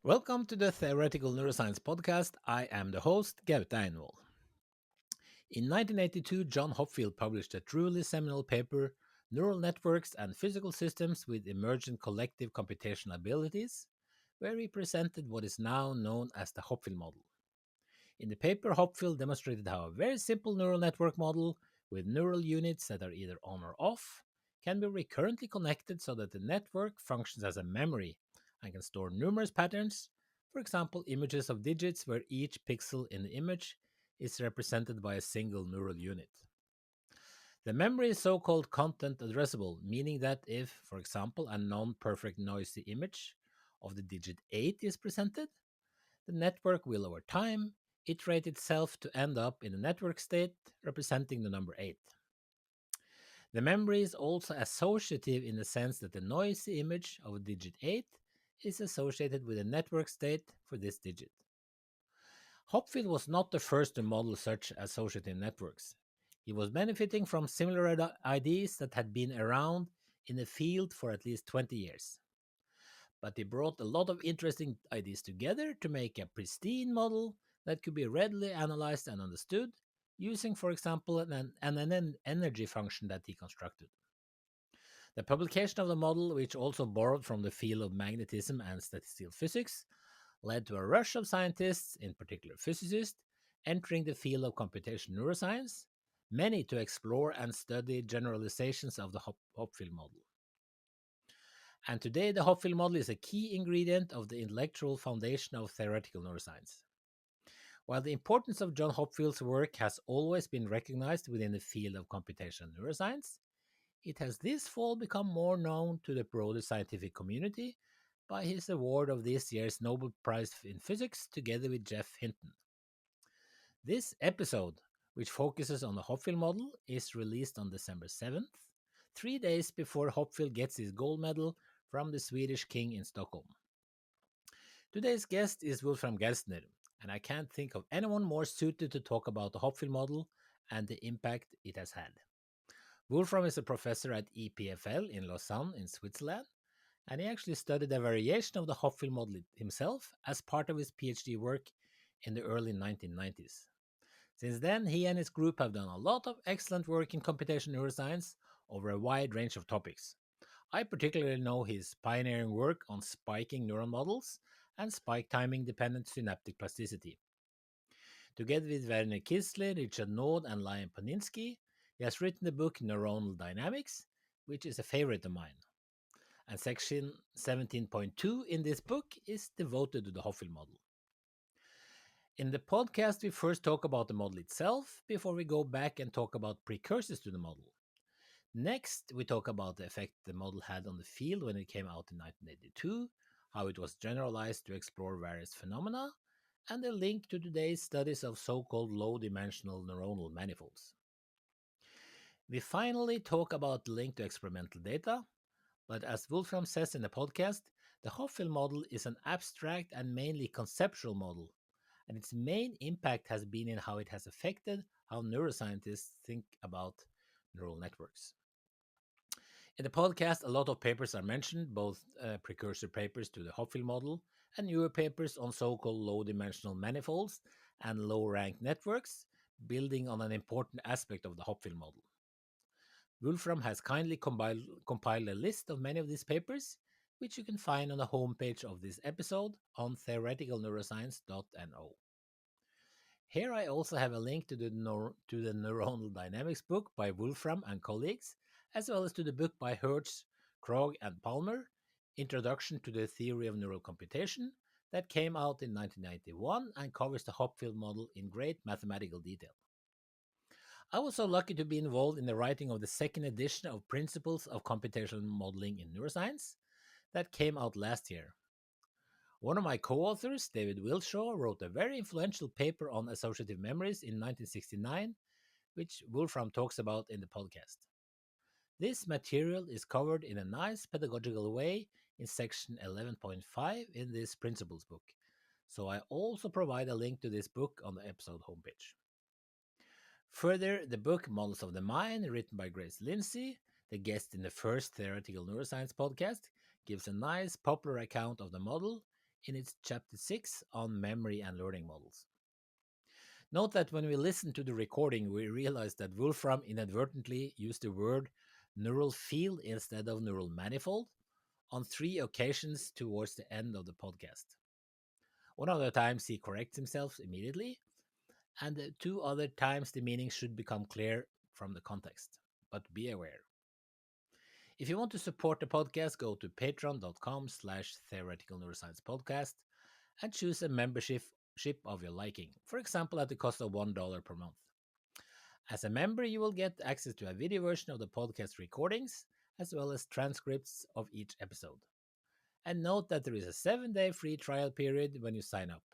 Welcome to the Theoretical Neuroscience Podcast. I am the host, Gaute Einvoll. In 1982, John Hopfield published a truly seminal paper, Neural Networks and Physical Systems with Emergent Collective Computational Abilities, where he presented what is now known as the Hopfield model. In the paper, Hopfield demonstrated how a very simple neural network model with neural units that are either on or off can be recurrently connected so that the network functions as a memory and can store numerous patterns, for example, images of digits where each pixel in the image is represented by a single neural unit. The memory is so-called content-addressable, meaning that if, for example, a non-perfect noisy image of the digit 8 is presented, the network will over time iterate itself to end up in a network state representing the number 8. The memory is also associative in the sense that the noisy image of a digit 8 is associated with a network state for this digit. Hopfield was not the first to model such associative networks. He was benefiting from similar ideas that had been around in the field for at least 20 years. But he brought a lot of interesting ideas together to make a pristine model that could be readily analyzed and understood, using, for example, an energy function that he constructed. The publication of the model, which also borrowed from the field of magnetism and statistical physics, led to a rush of scientists, in particular physicists, entering the field of computational neuroscience, many to explore and study generalizations of the Hopfield model. And today, the Hopfield model is a key ingredient of the intellectual foundation of theoretical neuroscience. While the importance of John Hopfield's work has always been recognized within the field of computational neuroscience, it has this fall become more known to the broader scientific community by his award of this year's Nobel Prize in Physics together with Geoff Hinton. This episode, which focuses on the Hopfield model, is released on December 7th, 3 days before Hopfield gets his gold medal from the Swedish king in Stockholm. Today's guest is Wulfram Gerstner, and I can't think of anyone more suited to talk about the Hopfield model and the impact it has had. Wulfram is a professor at EPFL in Lausanne in Switzerland, and he actually studied a variation of the Hopfield model himself as part of his PhD work in the early 1990s. Since then, he and his group have done a lot of excellent work in computational neuroscience over a wide range of topics. I particularly know his pioneering work on spiking neural models and spike timing dependent synaptic plasticity. Together with Werner Kissler, Richard Nord, and Liam Poninsky, he has written the book Neuronal Dynamics, which is a favorite of mine. And section 17.2 in this book is devoted to the Hopfield model. In the podcast, we first talk about the model itself before we go back and talk about precursors to the model. Next, we talk about the effect the model had on the field when it came out in 1982, how it was generalized to explore various phenomena, and the link to today's studies of so-called low-dimensional neuronal manifolds. We finally talk about the link to experimental data, but as Wulfram says in the podcast, the Hopfield model is an abstract and mainly conceptual model, and its main impact has been in how it has affected how neuroscientists think about neural networks. In the podcast, a lot of papers are mentioned, both precursor papers to the Hopfield model and newer papers on so-called low-dimensional manifolds and low-rank networks, building on an important aspect of the Hopfield model. Wulfram has kindly compiled a list of many of these papers, which you can find on the homepage of this episode on theoreticalneuroscience.no. Here I also have a link to the Neuronal Dynamics book by Wulfram and colleagues, as well as to the book by Hertz, Krogh, and Palmer, Introduction to the Theory of Neural Computation, that came out in 1991 and covers the Hopfield model in great mathematical detail. I was so lucky to be involved in the writing of the second edition of Principles of Computational Modeling in Neuroscience that came out last year. One of my co-authors, David Wilshaw, wrote a very influential paper on associative memories in 1969, which Wulfram talks about in the podcast. This material is covered in a nice pedagogical way in section 11.5 in this Principles book, so I also provide a link to this book on the episode homepage. Further, the book Models of the Mind, written by Grace Lindsay, the guest in the first Theoretical Neuroscience podcast, gives a nice popular account of the model, in its chapter 6 on memory and learning models. Note that when we listened to the recording, we realized that Wulfram inadvertently used the word neural field instead of neural manifold on 3 occasions towards the end of the podcast. One of the times he corrects himself immediately, and the 2 other times the meaning should become clear from the context. But be aware. If you want to support the podcast, go to patreon.com/theoretical neuroscience podcast and choose a membership of your liking, for example, at the cost of $1 per month. As a member, you will get access to a video version of the podcast recordings, as well as transcripts of each episode. And note that there is a 7-day free trial period when you sign up.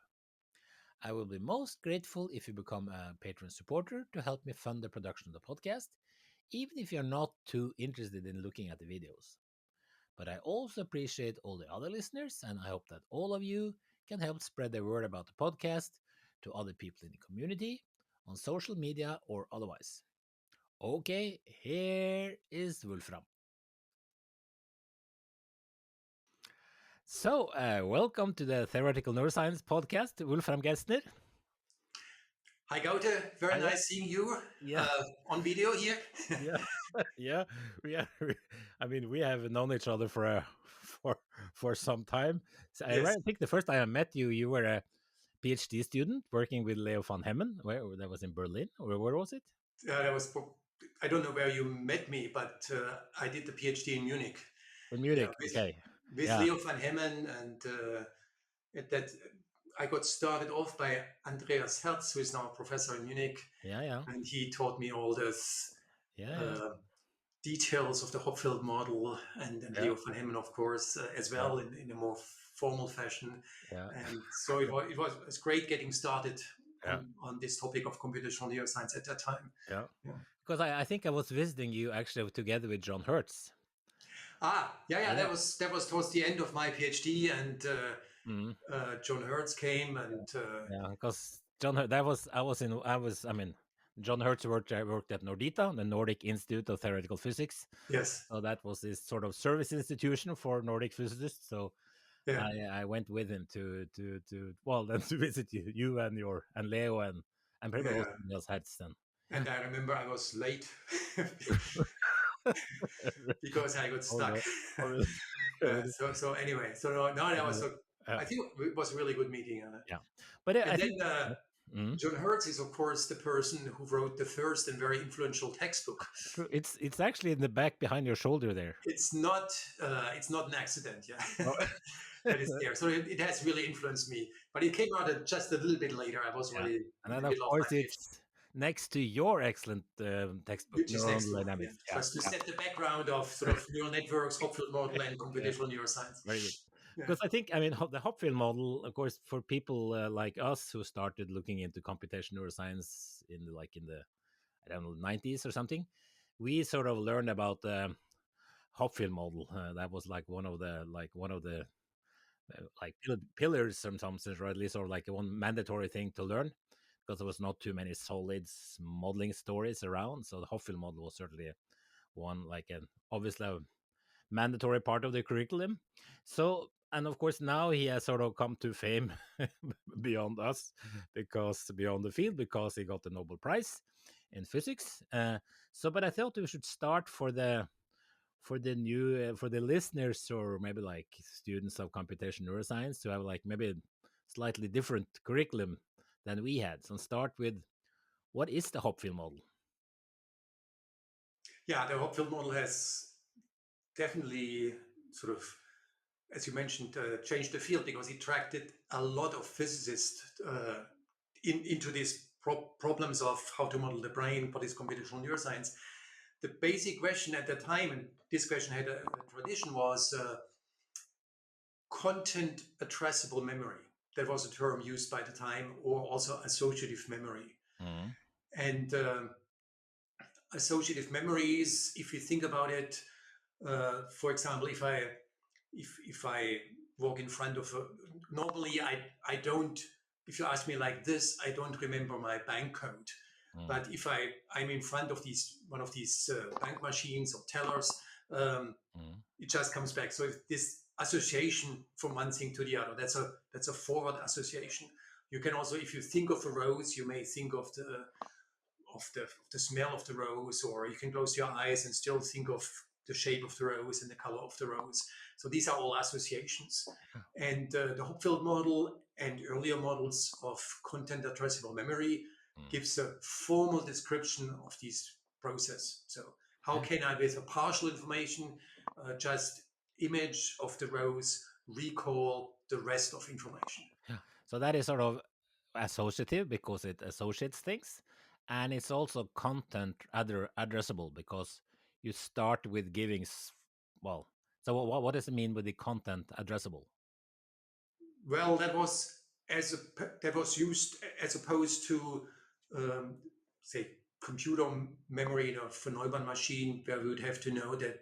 I will be most grateful if you become a patron supporter to help me fund the production of the podcast, even if you're not too interested in looking at the videos. But I also appreciate all the other listeners, and I hope that all of you can help spread the word about the podcast to other people in the community, on social media or otherwise. Okay, here is Wulfram. So, welcome to the Theoretical Neuroscience podcast, Wulfram Gerstner. Hi, Gaute. Very nice seeing you on video here. Yeah. I mean, we have known each other for some time. So Yes. I think the first time I met you, you were a PhD student working with Leo van Hemmen. Where that was in Berlin, or where was it? That was. I don't know where you met me, but I did the PhD in Munich. In Munich, okay. With Leo van Hemmen, and that I got started off by Andreas Herz, who is now a professor in Munich. Yeah. And he taught me all this details of the Hopfield model, and Leo van Hemmen, of course, as well in a more formal fashion. And so it was great getting started on this topic of computational neuroscience at that time. Yeah. Because I think I was visiting you actually together with John Hertz. That was towards the end of my PhD, and John Hertz came, and because John John Hertz worked at Nordita, the Nordic Institute of Theoretical Physics. Yes. So that was this sort of service institution for Nordic physicists. So I went with him to visit you and Leo and pretty much Niels Hertz then. And I remember I was late because I got stuck. So anyway, that was I think it was a really good meeting. But John Hertz is, of course, the person who wrote the first and very influential textbook. True. It's actually in the back behind your shoulder there. It's not an accident, that is there. So it has really influenced me. But it came out just a little bit later. I was already and then of course it's next to your excellent textbook, Neural Dynamics. Just to set the background of sort of neural networks, Hopfield model, and computational neuroscience. Very good. Because I think, the Hopfield model, of course, for people like us who started looking into computational neuroscience in the I don't know 90s or something, we sort of learned about the Hopfield model. That was like one of the pillars in some sense, or at least, or like one mandatory thing to learn, because there was not too many solid modeling stories around. So the Hopfield model was certainly one, obviously a mandatory part of the curriculum. So, and of course now he has sort of come to fame beyond us, beyond the field, because he got the Nobel Prize in physics. But I thought we should start for the new for the listeners, or maybe like students of computational neuroscience, to have like maybe a slightly different curriculum than we had. So start with, what is the Hopfield model? The Hopfield model has definitely sort of, as you mentioned, changed the field, because it attracted a lot of physicists into these problems of how to model the brain, what is computational neuroscience. The basic question at the time, and this question had a tradition, was content-addressable memory. That was a term used by the time, or also associative memory. Mm-hmm. And associative memories, if you think about it, for example, if I walk in front of normally I don't, if you ask me like this, I don't remember my bank code. But if I'm in front of one of these bank machines or tellers, it just comes back. So if this association from one thing to the other. That's a forward association. You can also, if you think of a rose, you may think of the smell of the rose, or you can close your eyes and still think of the shape of the rose and the color of the rose. So these are all associations. And the Hopfield model and earlier models of content addressable memory gives a formal description of this process. So how can I, with a partial information, just image of the rose, recall the rest of information? Yeah. So that is sort of associative because it associates things, and it's also content addressable because you start with giving. Well, so what does it mean with the content addressable? Well, that was used as opposed to say computer memory of a Neumann machine, where we would have to know that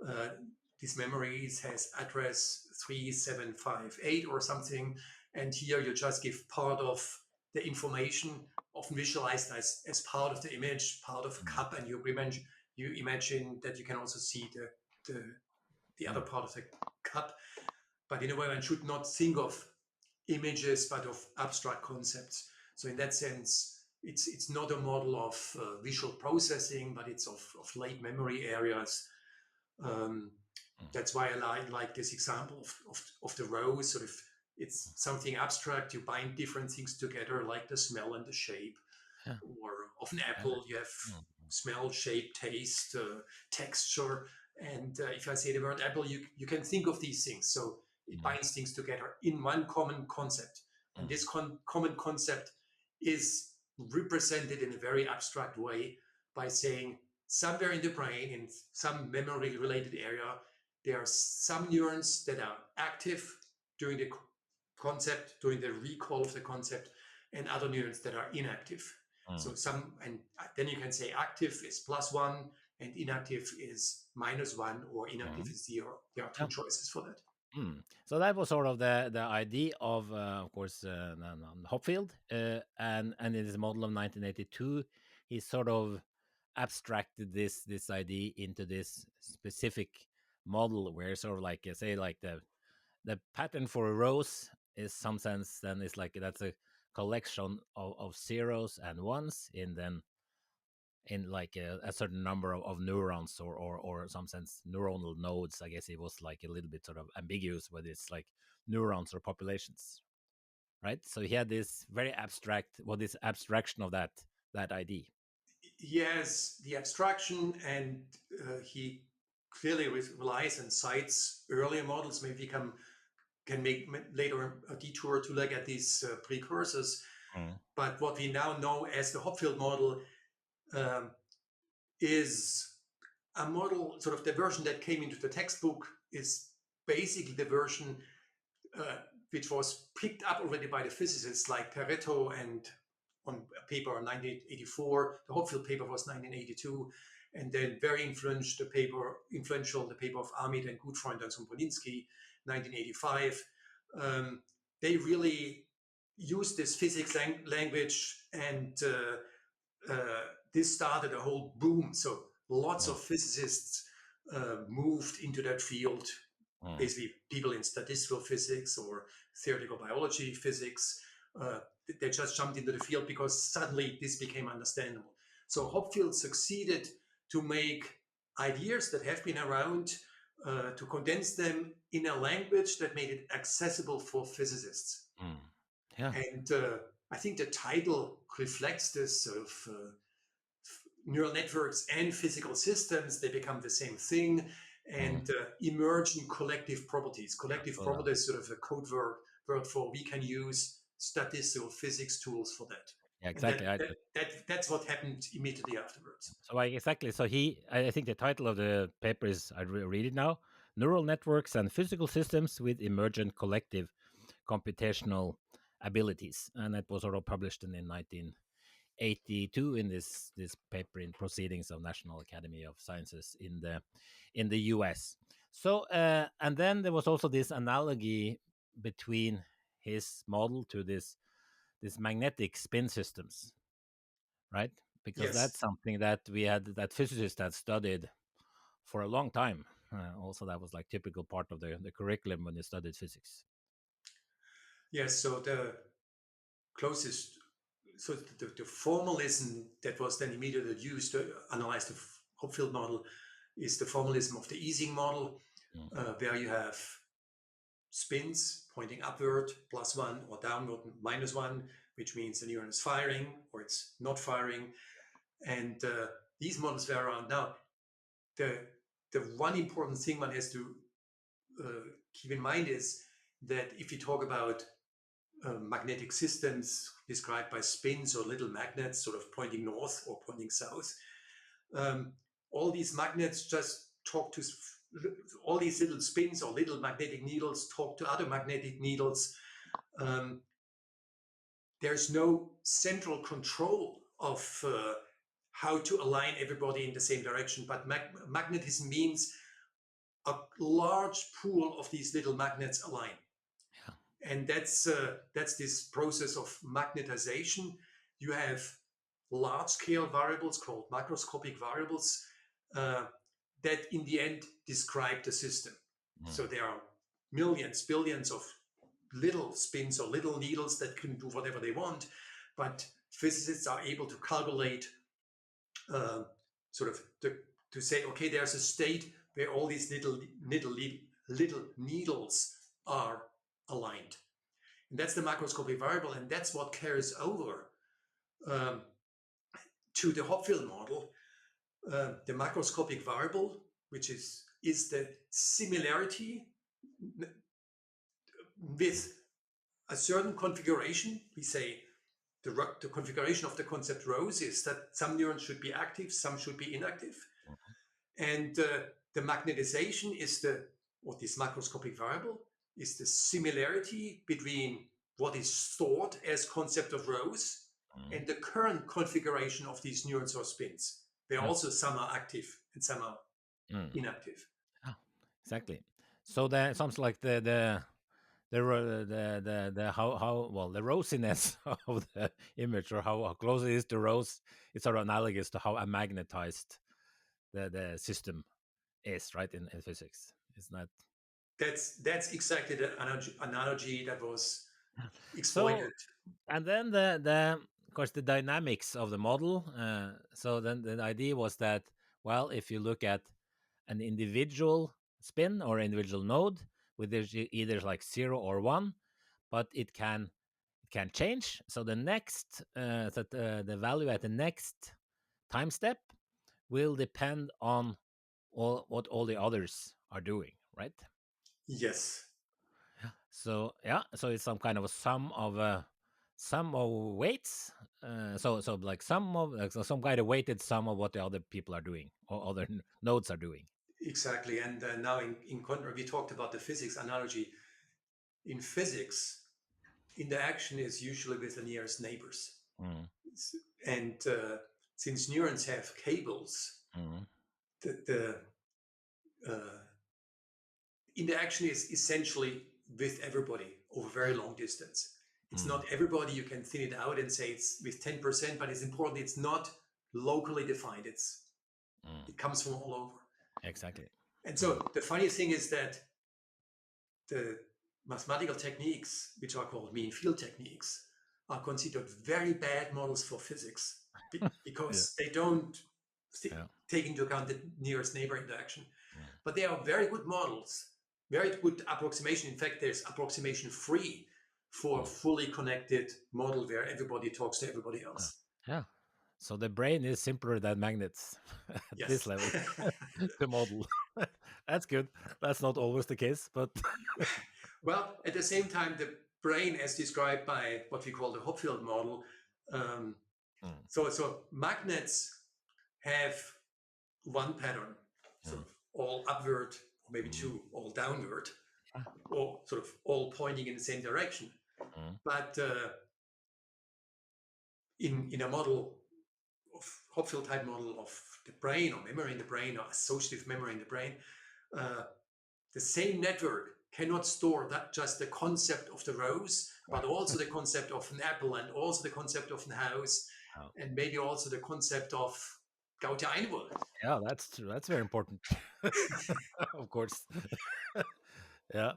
uh, this memory has address 3758 or something, and here you just give part of the information, often visualized as part of the image, part of a cup, and you imagine that you can also see the other part of the cup. But in a way, one should not think of images, but of abstract concepts. So in that sense, it's not a model of visual processing, but it's of late memory areas. Um, that's why I like this example of the rose. Sort of, it's something abstract. You bind different things together, like the smell and the shape. Yeah. Or of an apple, you have smell, shape, taste, texture. And if I say the word apple, you can think of these things. So it binds things together in one common concept. And this common concept is represented in a very abstract way by saying somewhere in the brain, in some memory related area, there are some neurons that are active during the concept, during the recall of the concept, and other neurons that are inactive. So and then you can say active is +1 and inactive is -1, or inactive is 0. There are two choices for that. So that was sort of the idea of course, Hopfield, and in his model of 1982, he sort of abstracted this idea into this specific model where sort of like say like the pattern for a rose is some sense then it's like that's a collection of zeros and ones in like a certain number of neurons or some sense neuronal nodes. I guess it was like a little bit sort of ambiguous whether it's like neurons or populations, right? So he had this very abstract, this abstraction of that idea. Yes, the abstraction, and he clearly relies and cites earlier models. Maybe can make later a detour to look at these precursors. But what we now know as the Hopfield model um, is a model, sort of the version that came into the textbook is basically the version which was picked up already by the physicists like Pareto, and on a paper in 1984. The Hopfield paper was 1982, and then very influential the paper of Amit and Gutfreund and Sompolinsky, 1985. They really used this physics language, and this started a whole boom. So lots of physicists moved into that field. Basically, people in statistical physics or theoretical biology, physics, they just jumped into the field because suddenly this became understandable. So Hopfield succeeded to make ideas that have been around, to condense them in a language that made it accessible for physicists. Yeah. And I think the title reflects this sort of neural networks and physical systems. They become the same thing, and emergent collective properties. Collective properties is sort of a code word for we can use statistical physics tools for that. Yeah, exactly. And that's what happened immediately afterwards. So exactly. So I think the title of the paper is, I read it now: Neural Networks and Physical Systems with Emergent Collective Computational Abilities, and it was sort of published in 1982 in this paper in Proceedings of National Academy of Sciences in the U.S. So and then there was also this analogy between his model to this magnetic spin systems, right? Because Yes. that's something that physicists had studied for a long time. Also, that was like typical part of the curriculum when you studied physics. Yes, so the closest, so the formalism that was then immediately used to analyze the Hopfield model is the formalism of the Ising model, where you have spins pointing upward, +1, or downward, -1, which means the neuron is firing or it's not firing. And these models were around. Now, the one important thing one has to keep in mind is that if you talk about magnetic systems described by spins or little magnets sort of pointing north or pointing south, all these magnets just talk to all these little spins or little magnetic needles talk to other magnetic needles. There's no central control of how to align everybody in the same direction, but magnetism means a large pool of these little magnets align. Yeah. And that's this process of magnetization. You have large-scale variables called macroscopic variables that in the end describe the system. So there are millions, billions of little spins or little needles that can do whatever they want, but physicists are able to calculate sort of to say, okay, there's a state where all these little needles are aligned. And that's the macroscopic variable, and that's what carries over to the Hopfield model. The macroscopic variable, which is the similarity with a certain configuration. We say the configuration of the concept rows is that some neurons should be active, some should be inactive. And the magnetization is this macroscopic variable is the similarity between what is stored as concept of rows and the current configuration of these neurons or spins. Where also some are active and some are inactive. Oh, exactly. So that sounds like the how well the rosiness of the image, or how close it is to rose, it's sort of analogous to how magnetized the system is, right, in physics. It's not. That's exactly the analogy that was exploited. So, and then of course the dynamics of the model. So then the idea was that, well, if you look at an individual spin or individual node with either like 0 or 1, but it can change. So the next the value at the next time step will depend on what all the others are doing, right? Yes. So so it's some kind of a sum of weights. So like some kind of weighted sum of what the other people are doing or other nodes are doing. Exactly. And now in contrast, we talked about the physics analogy. In physics, interaction is usually with the nearest neighbors. And since neurons have cables, the interaction is essentially with everybody over very long distance. It's not everybody. You can thin it out and say it's with 10%, but it's important. It's not locally defined. It comes from all over. Exactly. And so the funny thing is that the mathematical techniques, which are called mean field techniques, are considered very bad models for physics because they don't take into account the nearest neighbor interaction. But they are very good models, very good approximation. In fact, there's approximation free for a fully connected model where everybody talks to everybody else. Yeah. So the brain is simpler than magnets at this level to model. That's good. That's not always the case, but well, at the same time, the brain, as described by what we call the Hopfield model, so magnets have one pattern, sort of all upward, or maybe two, all downward, or sort of all pointing in the same direction. But in a model of Hopfield type model of the brain, or memory in the brain, or associative memory in the brain, the same network cannot store that just the concept of the rose, but also the concept of an apple, and also the concept of a house, and maybe also the concept of Gaute Einwohl. Yeah, that's true. That's very important. Of course. Yeah,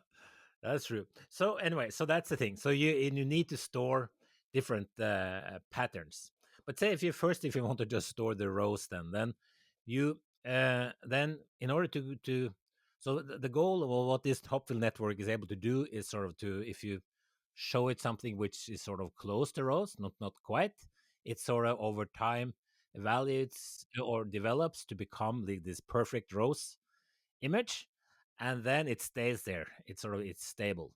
that's true. So anyway, so that's the thing. So you need to store different patterns. But say if you want to just store the rows, then you then in order to so the goal of what this Hopfield network is able to do is sort of to, if you show it something which is sort of close to rows, not quite, it sort of over time evaluates or develops to become this perfect rows image, and then it stays there. It's stable.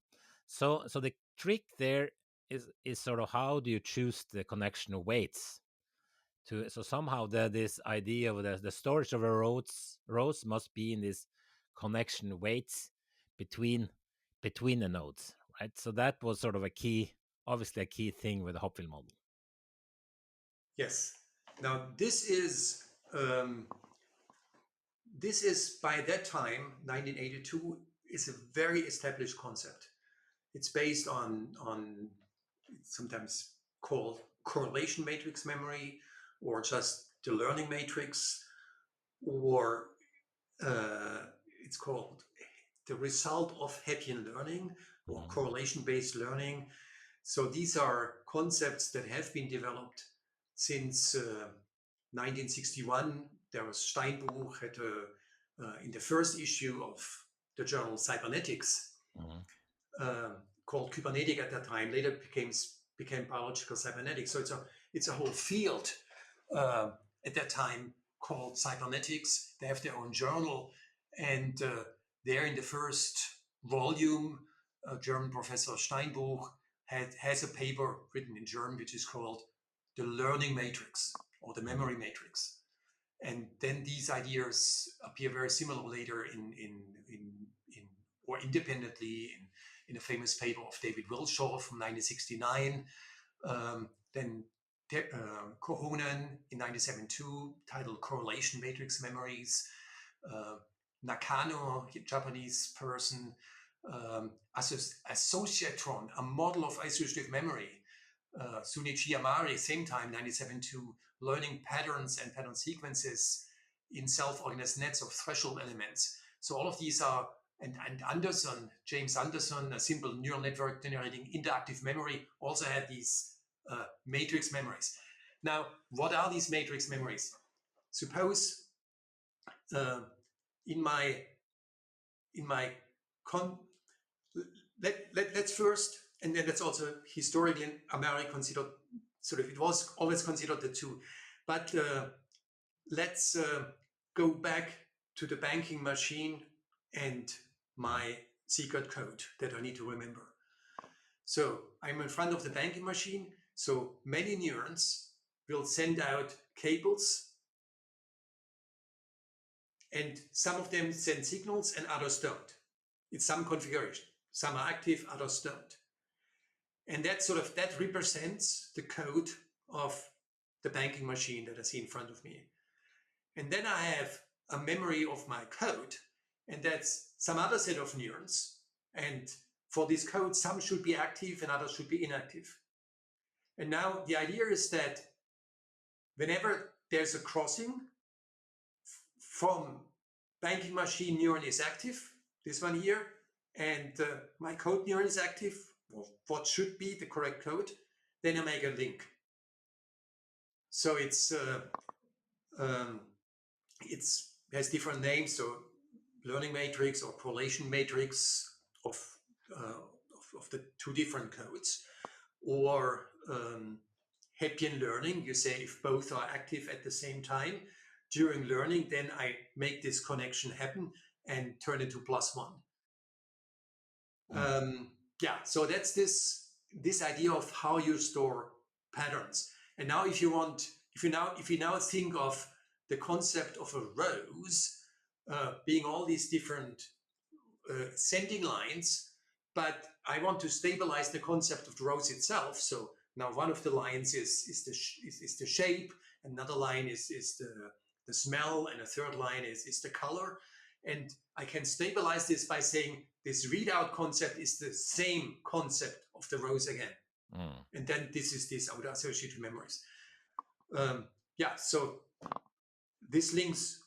So the trick there is sort of how do you choose the connection weights to, so somehow this idea of the storage of a rows must be in this connection weights between the nodes, right? So that was sort of obviously a key thing with the Hopfield model. Yes. Now this is by that time, 1982, is a very established concept. It's based on sometimes called correlation matrix memory, or just the learning matrix, or it's called the result of Heppian learning, or Mhm. correlation-based learning. So these are concepts that have been developed since 1961. There was Steinbuch in the first issue of the journal Cybernetics, Mhm. called Kybernetic at that time. Later became biological cybernetics. So it's a whole field at that time called cybernetics. They have their own journal, and there in the first volume, German professor Steinbuch has a paper written in German which is called the learning matrix or the memory matrix. And then these ideas appear very similar later in or independently in a famous paper of David Wilshaw from 1969. Then Kohonen in 1972, titled Correlation Matrix Memories. Nakano, Japanese person, associatron, a model of associative memory. Sunichi Yamari, same time, 1972, learning patterns and pattern sequences in self-organized nets of threshold elements. So all of these are, and Anderson, James Anderson, a simple neural network generating interactive memory, also had these matrix memories. Now, what are these matrix memories? Suppose in my let's first, and then that's also historically in America considered sort of, it was always considered the two, but let's go back to the banking machine and my secret code that I need to remember. So I'm in front of the banking machine. So many neurons will send out cables, and some of them send signals and others don't. It's some configuration. Some are active, others don't. And that represents the code of the banking machine that I see in front of me. And then I have a memory of my code, and that's some other set of neurons. And for this code, some should be active and others should be inactive. And now the idea is that whenever there's a crossing from banking machine neuron is active, this one here, and my code neuron is active, or what should be the correct code, then I make a link. So it has different names. So learning matrix or correlation matrix of the two different codes, or Heppian learning. You say if both are active at the same time during learning, then I make this connection happen and turn it to +1. Yeah, so that's this idea of how you store patterns. And now if you now think of the concept of a rose being all these different sending lines, but I want to stabilize the concept of the rose itself. So now one of the lines is the shape, another line is the smell, and a third line is the color. And I can stabilize this by saying this readout concept is the same concept of the rose again. And then this is this outer associative memories. Yeah, so this links,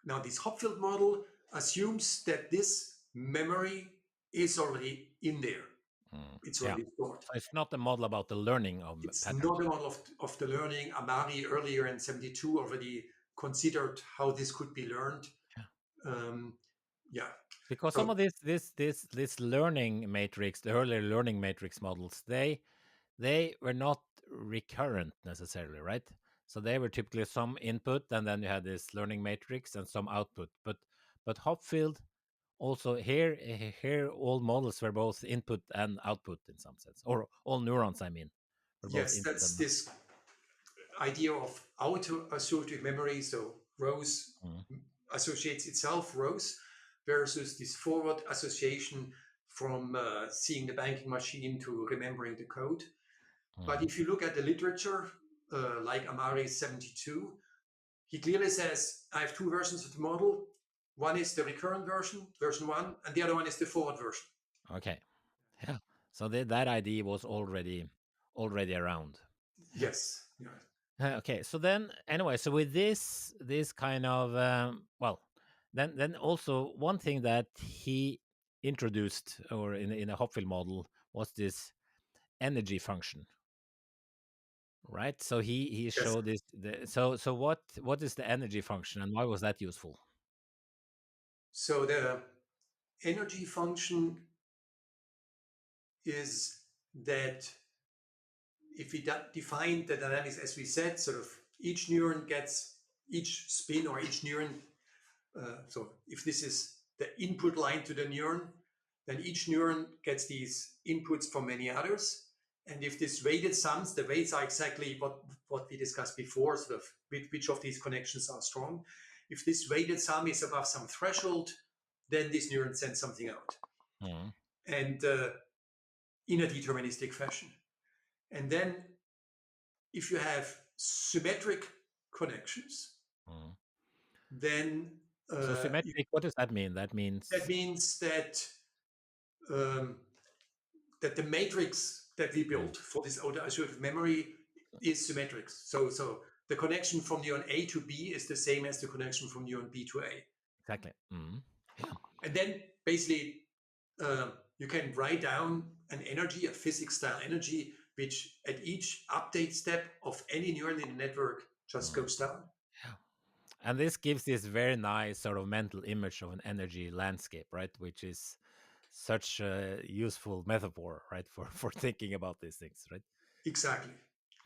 now this Hopfield model assumes that this memory is already in there. It's Yeah. already stored. So it's not a model about the learning of It's patterns. not a model of the learning. Amari earlier in 72 already considered how this could be learned. Yeah. Yeah. Because some So of this learning matrix, the earlier learning matrix models, they were not recurrent necessarily, right? So they were typically some input, and then you had this learning matrix and some output. But Hopfield also here all models were both input and output in some sense, or all neurons, I mean, were both yes, input that's and this idea of auto-associative memory. So rows associates itself, rows, versus this forward association from seeing the banking machine to remembering the code. But if you look at the literature, like Amari 72, he clearly says, I have two versions of the model. One is the recurrent version, version one, and the other one is the forward version. Okay, yeah. So that idea was already around. Yeah. Yes. Yeah. Okay, so then anyway, so with this kind of well, then also one thing that he introduced, or in a Hopfield model, was this energy function, right? So he Yes. showed this. So what is the energy function, and why was that useful? So the energy function is that if we define the dynamics as we said, sort of each neuron gets each spin or each neuron. So if this is the input line to the neuron, then each neuron gets these inputs from many others. And if this weighted sums, the weights are exactly what we discussed before, sort of which of these connections are strong. If this weighted sum is above some threshold, then this neuron sends something out. Mm. And in a deterministic fashion. And then if you have symmetric connections, Mm. then So symmetric, what does that mean? That that means means um, that the matrix that we built for this auto-associative memory is symmetric. So the connection from neuron A to B is the same as the connection from neuron B to A. exactly. Yeah. And then basically you can write down an energy, a physics-style energy, which at each update step of any neuron in the network just Mm. goes down. Yeah. And this gives this very nice sort of mental image of an energy landscape, right? Which is such a useful metaphor, right, for thinking about these things, right? Exactly.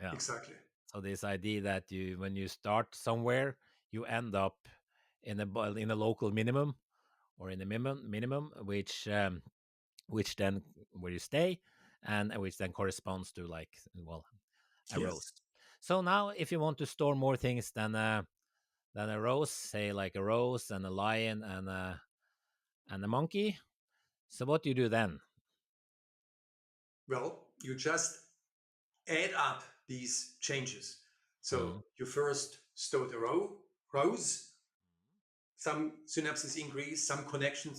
Yeah. Exactly. So this idea that when you start somewhere, you end up in a local minimum, or in a minimum, which then where you stay, and which then corresponds to, like, well, a Yes. rose. So now, if you want to store more things than a rose, say like a rose and a lion and a monkey, so what do you do then? Well, you just add up these changes. So Mm. you first store the rows. Some synapses increase, some connection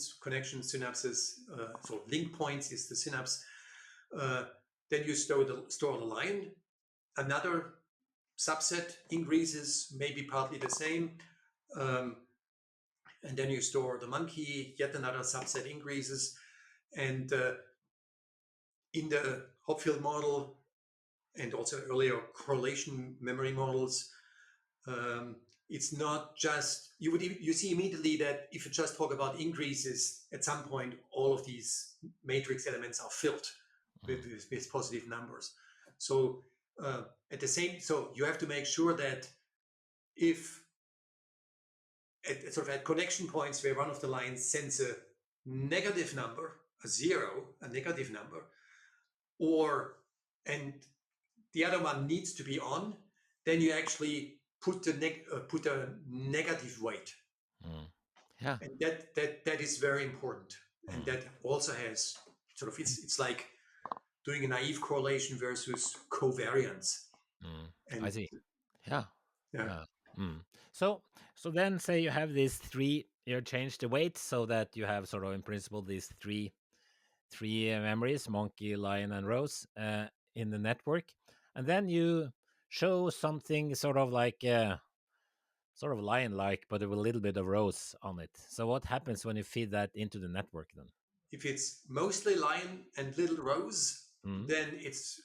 synapses, so link points is the synapse. Then you store the line. Another subset increases, maybe partly the same. Um, and then you store the monkey, yet another subset increases. And in the Hopfield model and also earlier correlation memory models, um, it's not just, you see immediately that if you just talk about increases, at some point all of these matrix elements are filled with positive numbers. So so you have to make sure that if at connection points where one of the lines sends a negative number, a zero, a negative number, or and the other one needs to be on, then you actually put a negative weight, Mm. Yeah. and that is very important, and Mm. that also has sort of it's like doing a naive correlation versus covariance, Mm. I and see. Yeah. yeah, Yeah. Mm. So then, say you have these three, you change the weight so that you have sort of in principle these three memories, monkey, lion, and rose, in the network, and then you show something sort of like sort of lion-like, but with a little bit of rows on it. So what happens when you feed that into the network then? If it's mostly line and little rows, Mm. then it's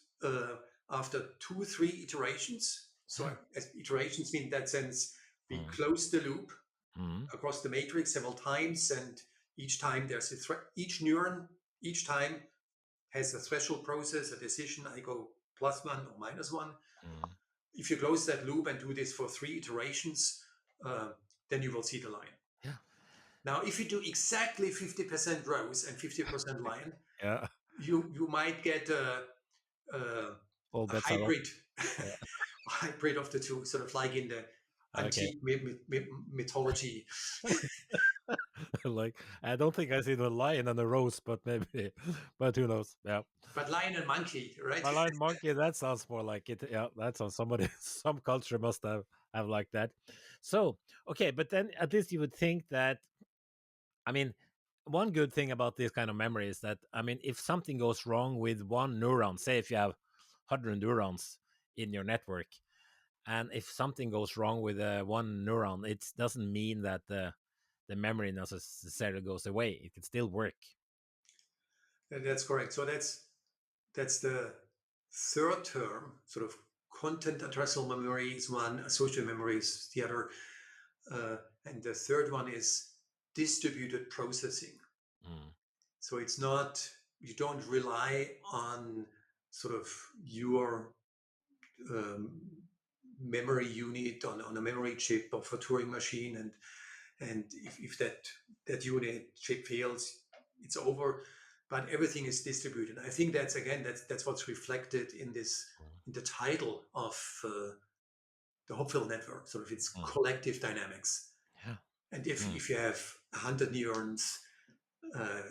after 2, 3 iterations. So as iterations mean in that sense, we Mm. close the loop Mm. across the matrix several times, and each time there's each neuron each time has a threshold process, a decision. I go +1 or -1. Mm. If you close that loop and do this for 3 iterations, then you will see the line. Yeah. Now, if you do exactly 50% rows and 50% line, Yeah. you might get a All bets are off. hybrid Yeah. hybrid of the two, sort of like in the Okay. antique mythology. Like, I don't think I see the lion and the rose, but maybe, but who knows? Yeah. But lion and monkey, right? My lion monkey, that sounds more like it. Yeah, that's on somebody, some culture must have like that. So, okay, but then at least you would think that, I mean, one good thing about this kind of memory is that, I mean, if something goes wrong with one neuron, say if you have 100 neurons in your network, and if something goes wrong with one neuron, it doesn't mean that the memory necessarily goes away. It can still work. That's correct. So that's the third term, sort of content addressable memory is one, associative memory is the other, and the third one is distributed processing. Mm. So it's not, you don't rely on sort of your um, memory unit on a memory chip of a Turing machine, and if that unit chip fails, it's over. But everything is distributed. I think that's what's reflected in this, in the title of the Hopfield network. Sort of it's Mm. collective dynamics. Yeah. And if you have 100 neurons uh,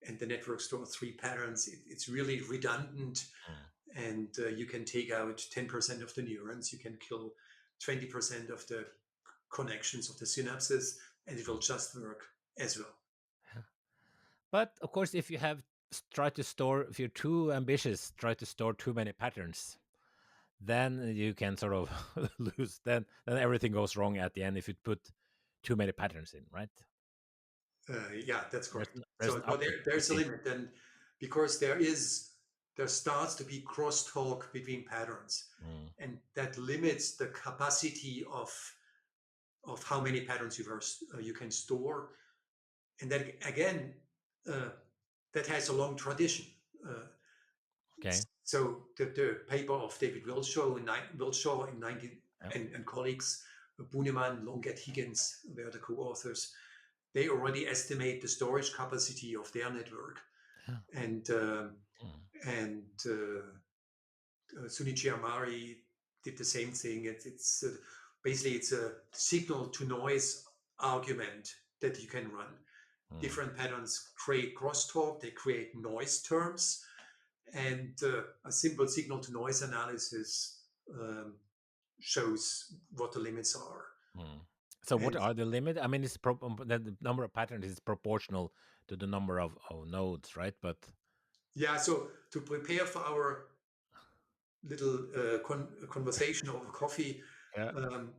and the network stores 3 patterns, it's really redundant, Mm. and you can take out 10% of the neurons, you can kill 20% of the connections of the synapses, and it will just work as well. Yeah. But of course, if you have try to store, if you're too ambitious, try to store too many patterns, then you can sort of lose. Then everything goes wrong at the end if you put too many patterns in, right? Yeah, that's There's correct. there's So an no, upper there's a limitation. limit, and because there starts to be crosstalk between patterns, Mm. and that limits the capacity of how many patterns you can store, and then again, uh, that has a long tradition. Uh, Okay. so the paper of David Wilshaw in 19 Yeah. and colleagues, Buneman, Longet, Higgins, were the co-authors. They already estimate the storage capacity of their network, Yeah. and Mm. Sunichi Amari did the same thing. It's basically it's a signal to noise argument that you can run. Mm. Different patterns create crosstalk, they create noise terms, and a simple signal to noise analysis um, shows what the limits are. Mm. So what And are the limit? I mean, the number of patterns is proportional to the number of nodes, right? But yeah, so to prepare for our little conversation over coffee, yeah, um,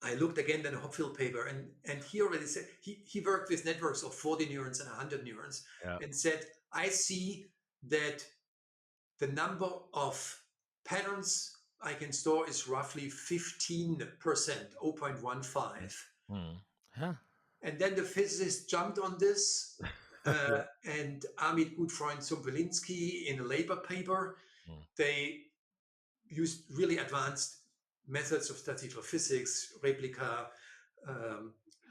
I looked again at the Hopfield paper, and he already said he worked with networks of 40 neurons and 100 neurons, yeah, and said, I see that the number of patterns I can store is roughly 15%, 0.15. mm. Yeah, And then the physicists jumped on this, yeah. and Amit Gutfreund-Sumpelinsky in a labor paper, Mm. they used really advanced methods of statistical physics, replica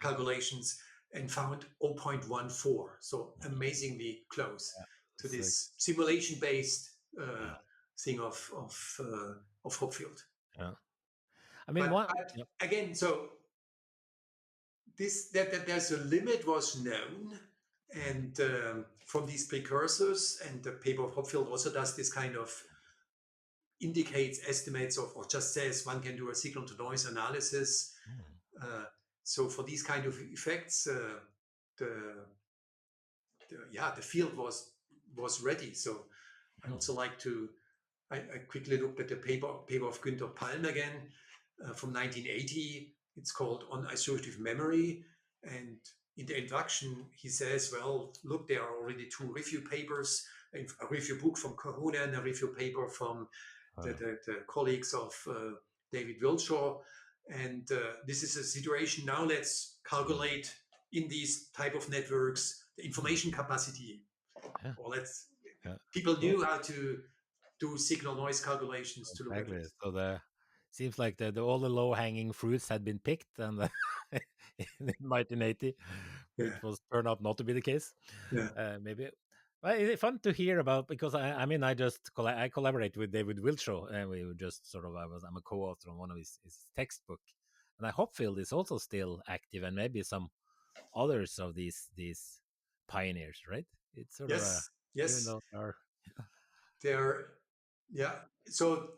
calculations, and found 0.14. So amazingly close Yeah. to It's like, this simulation-based yeah, thing of Hopfield. yeah. I mean, But, one. but Yeah. again, so that there's a limit was known, Mm. and from these precursors, and the paper of Hopfield also does this kind of indicates estimates of, or just says one can do a signal to noise analysis. Mm. Uh, so for these kind of effects, the, the field was ready. So I Mm. also like to I quickly looked at the paper of Günther Palm again from 1980. It's called On Associative Memory. And in the introduction, he says, well, look, there are already two review papers, a review book from Kahuna and a review paper from the colleagues of David Wilshaw. And this is a situation. Now let's calculate in these type of networks the information capacity. Yeah. Or let's Yeah. people Cool. knew how to do signal noise calculations to look at Exactly. this. So the seems like all the low hanging fruits had been picked, and in 1980, Yeah, which was turned out not to be the case. yeah, Maybe. Well, it's fun to hear about because I mean I just I collaborate with David Wilshaw, and we were just sort of I'm a co-author on one of his textbook, and I Hopfield is also still active, and maybe some others of these pioneers, right? It's sort of a yes, even yes. though our There, yeah. So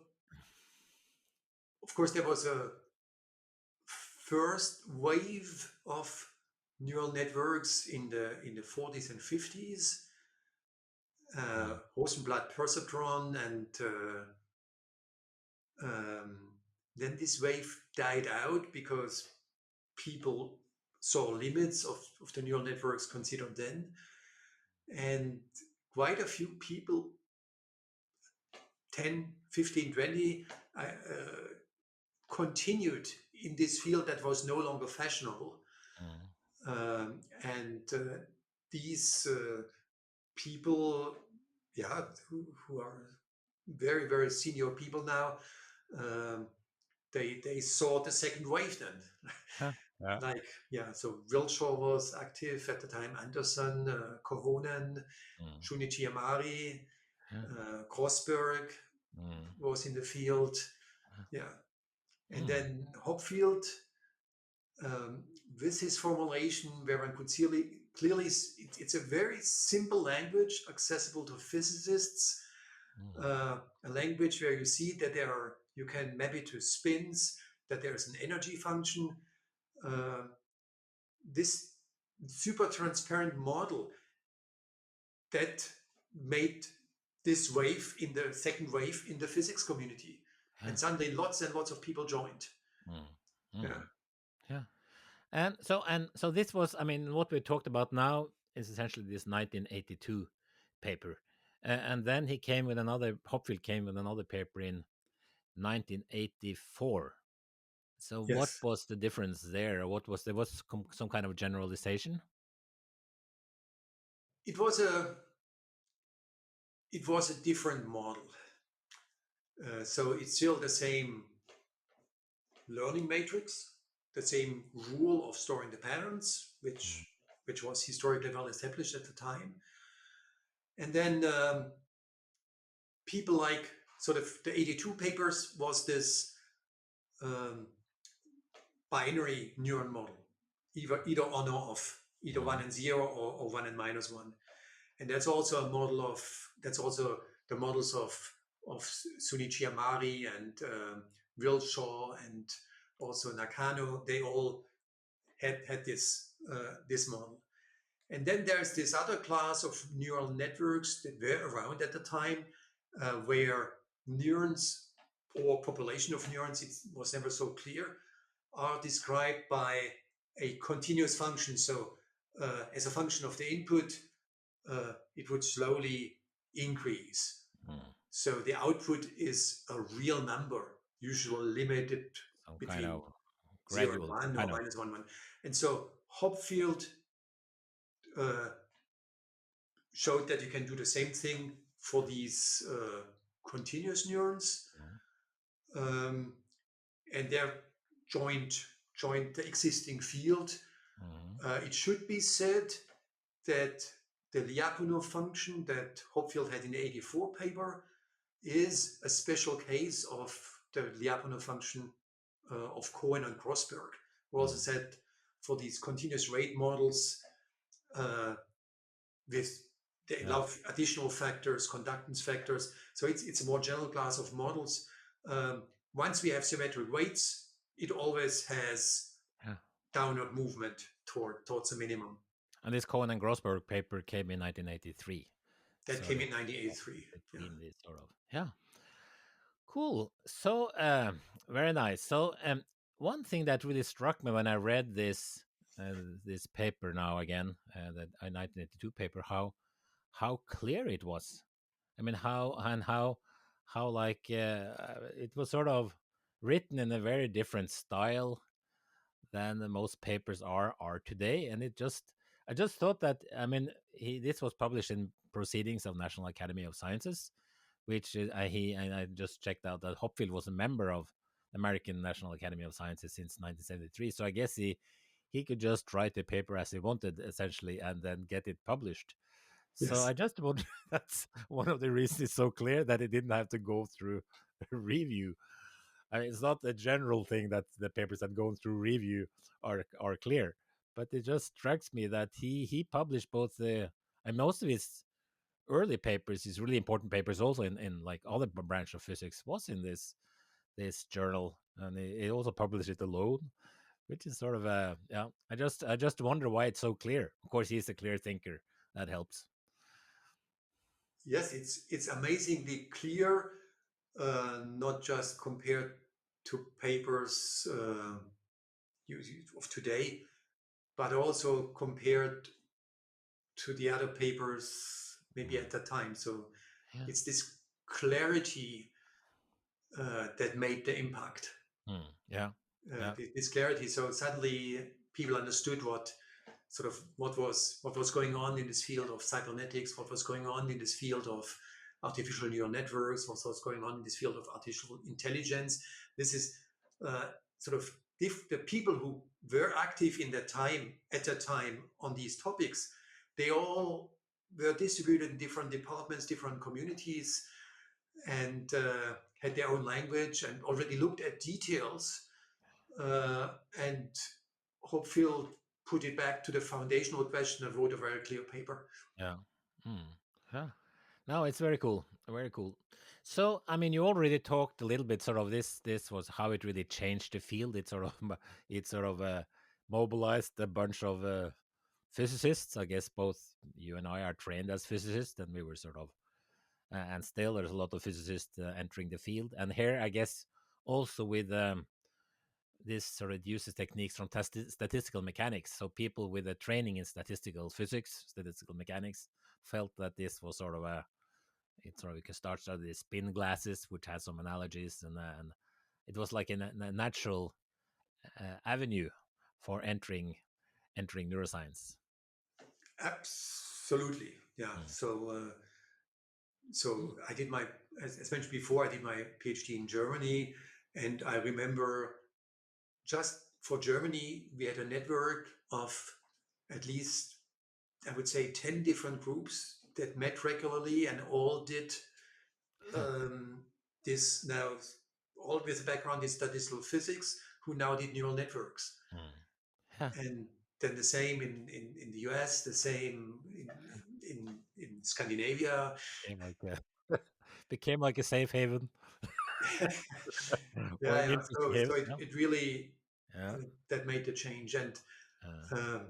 of course there was a first wave of neural networks in the 40s and 50s. Rosenblatt perceptron, and um, then this wave died out because people saw limits of the neural networks considered then. And quite a few people, 10, 15, 20, continued in this field that was no longer fashionable. And these people, yeah, who are very, very senior people now, um, they saw the second wave then. yeah. Like, yeah, so Wilshaw was active at the time, Anderson, Kohonen, Mm. Shunichi Amari, Yeah. Grossberg Mm. was in the field. Yeah. And Mm. then Hopfield, um, with his formulation, where one could clearly it's a very simple language accessible to physicists, a language where you see that you can map it to spins, that there's an energy function. Uh, this super transparent model that made this wave in the second wave in the physics community. Yeah. And suddenly lots and lots of people joined. Mm. Yeah. Mm. Yeah. And so this was, I mean, what we talked about now is essentially this 1982 paper. And then Hopfield came with another paper in 1984. So what Yes. was the difference there? There was some kind of generalization? It was a different model. So it's still the same learning matrix, the same rule of storing the patterns, which was historically well established at the time. And then people like sort of the 82 papers was this um, binary neuron model, either on or off, either one and zero or one and minus one. And that's also a model of that's also the models of Sunichi Amari and Wilshaw and also Nakano. They all had this model. And then there's this other class of neural networks that were around at the time, where neurons or population of neurons, it was never so clear, are described by a continuous function. So as a function of the input, it would slowly increase. So the output is a real number, usually limited Some kind between of 0 and gradual 1 or kind of. minus 1, 1. And so Hopfield uh, showed that you can do the same thing for these continuous neurons. Um, and they're joined the existing field. It should be said that the Lyapunov function that Hopfield had in the 84 paper is a special case of the Lyapunov function of Cohen and Grossberg, who also said for these continuous rate models with they allow additional factors, conductance factors. So it's a more general class of models. Once we have symmetric weights, it always has downward movement towards a minimum. And this Cohen and Grossberg paper came in 1983. That came in 1983. Between this sort of. Yeah. Cool. So very nice. So one thing that really struck me when I read uh, this paper now again, that 1982 paper, how clear it was. I mean, how like it was sort of written in a very different style than the most papers are today, and I just thought that, I mean, this was published in Proceedings of National Academy of Sciences, which is, I just checked out that Hopfield was a member of American National Academy of Sciences since 1973. So I guess he could just write the paper as he wanted, essentially, and then get it published. So Yes. I just wonder, that's one of the reasons it's so clear, that it didn't have to go through a review. I mean, it's not a general thing that the papers that go through review are clear, but it just strikes me that he published both the, and most of his early papers, his really important papers, also in like other branch of physics, was in this journal, and he also published it alone, which is sort of a, yeah. I just wonder why it's so clear. Of course, he's a clear thinker. That helps. Yes, it's amazingly clear, not just compared to papers of today, but also compared to the other papers maybe Mm. at that time. So Yeah. it's this clarity that made the impact. Mm. Yeah. Yeah. This clarity. So suddenly people understood what was going on in this field of cybernetics, what was going on in this field of artificial neural networks, what was going on in this field of artificial intelligence. This is uh, sort of if the people who were active in that time at that time on these topics, they all were distributed in different departments, different communities, and had their own language and already looked at details, uh, and Hopfield put it back to the foundational question and wrote a very clear paper. Yeah. Mm. Yeah. No, it's very cool. Very cool. So, I mean, you already talked a little bit. Sort of this was how it really changed the field. It sort of it sort of mobilized a bunch of physicists. I guess both you and I are trained as physicists, and we were sort of, and still there's a lot of physicists entering the field. And here, I guess, also with this sort of uses techniques from statistical mechanics. So people with a training in statistical physics, statistical mechanics, felt that this was sort of a, it's sort of, you can start these spin glasses, which has some analogies, and it was like a natural avenue for entering neuroscience. Absolutely, yeah. Mm. So I did my, as mentioned before, I did my PhD in Germany, and I remember just for Germany we had a network of at least, I would say, 10 different groups that met regularly and all did Huh. um, this now, all with a background in statistical physics, who now did neural networks. Mm. Huh. And then the same in the US, the same in Scandinavia. Became like a became like a safe haven or Yeah, an yeah. interesting So haven. it, Yeah. it really Yeah. that made the change. And Uh, um,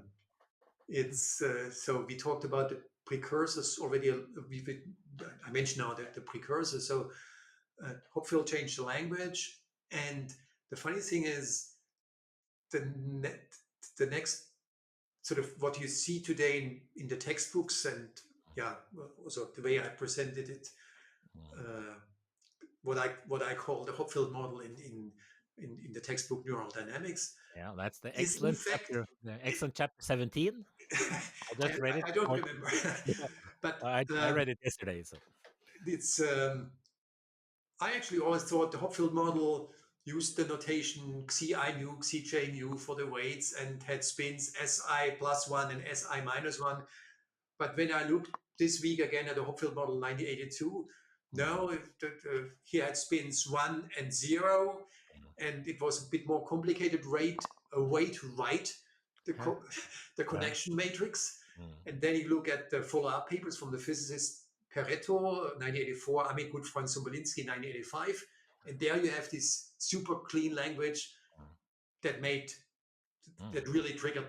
it's so we talked about the precursors already. I mentioned now that the precursors. So Hopfield changed the language, and the funny thing is the the next sort of what you see today in the textbooks, and yeah, also the way I presented it, mm. uh, what I call the Hopfield model in the textbook Neural Dynamics Yeah, that's is in fact the excellent chapter 17. I I, just read it I don't for, remember, yeah, but I read it yesterday. So it's I actually always thought the Hopfield model used the notation Xi mu, Xj mu for the weights and had spins Si plus one and Si minus one. But when I looked this week again at the Hopfield model 1982, mm, no, he had spins 1 and 0, mm, and it was a bit more complicated a way to write the, yeah, the yeah, connection matrix. mm, And then you look at the follow-up papers from the physicist Pareto, 1984, Amit Gutfreund Sombolinsky, 1985. And there you have this super clean language mm, that made mm, that really triggered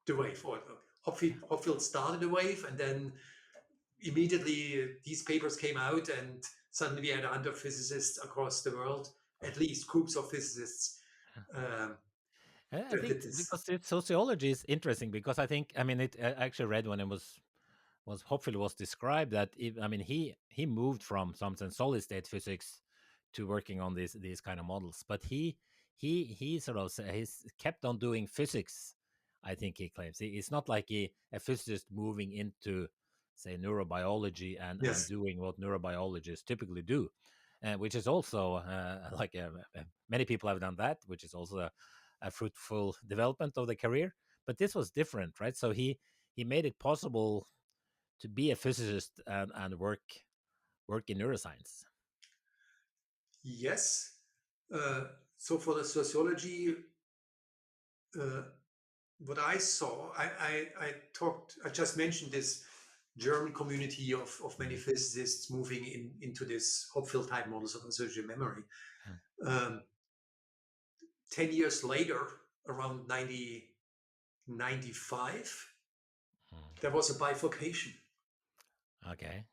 the wave. Or Hopfield started the wave, and then immediately these papers came out, and suddenly we had 100 physicists across the world, at least groups of physicists, yeah, I think This, because sociology is interesting because I think I mean I actually read when it was hopefully was described that I mean he moved from something solid state physics to working on these kind of models, but he sort of he's kept on doing physics. I think he claims it's not like a physicist moving into say neurobiology and yes, doing what neurobiologists typically do, which is also like many people have done that, which is also a fruitful development of the career. But this was different, right? So he made it possible to be a physicist and work in neuroscience. yes. Uh, so for the sociology, uh, what I saw, I just mentioned this German community of many Mm, physicists moving into this Hopfield type models of associative memory. mm, Um, 10 years later, around 1995, there mm. was a bifurcation. Okay.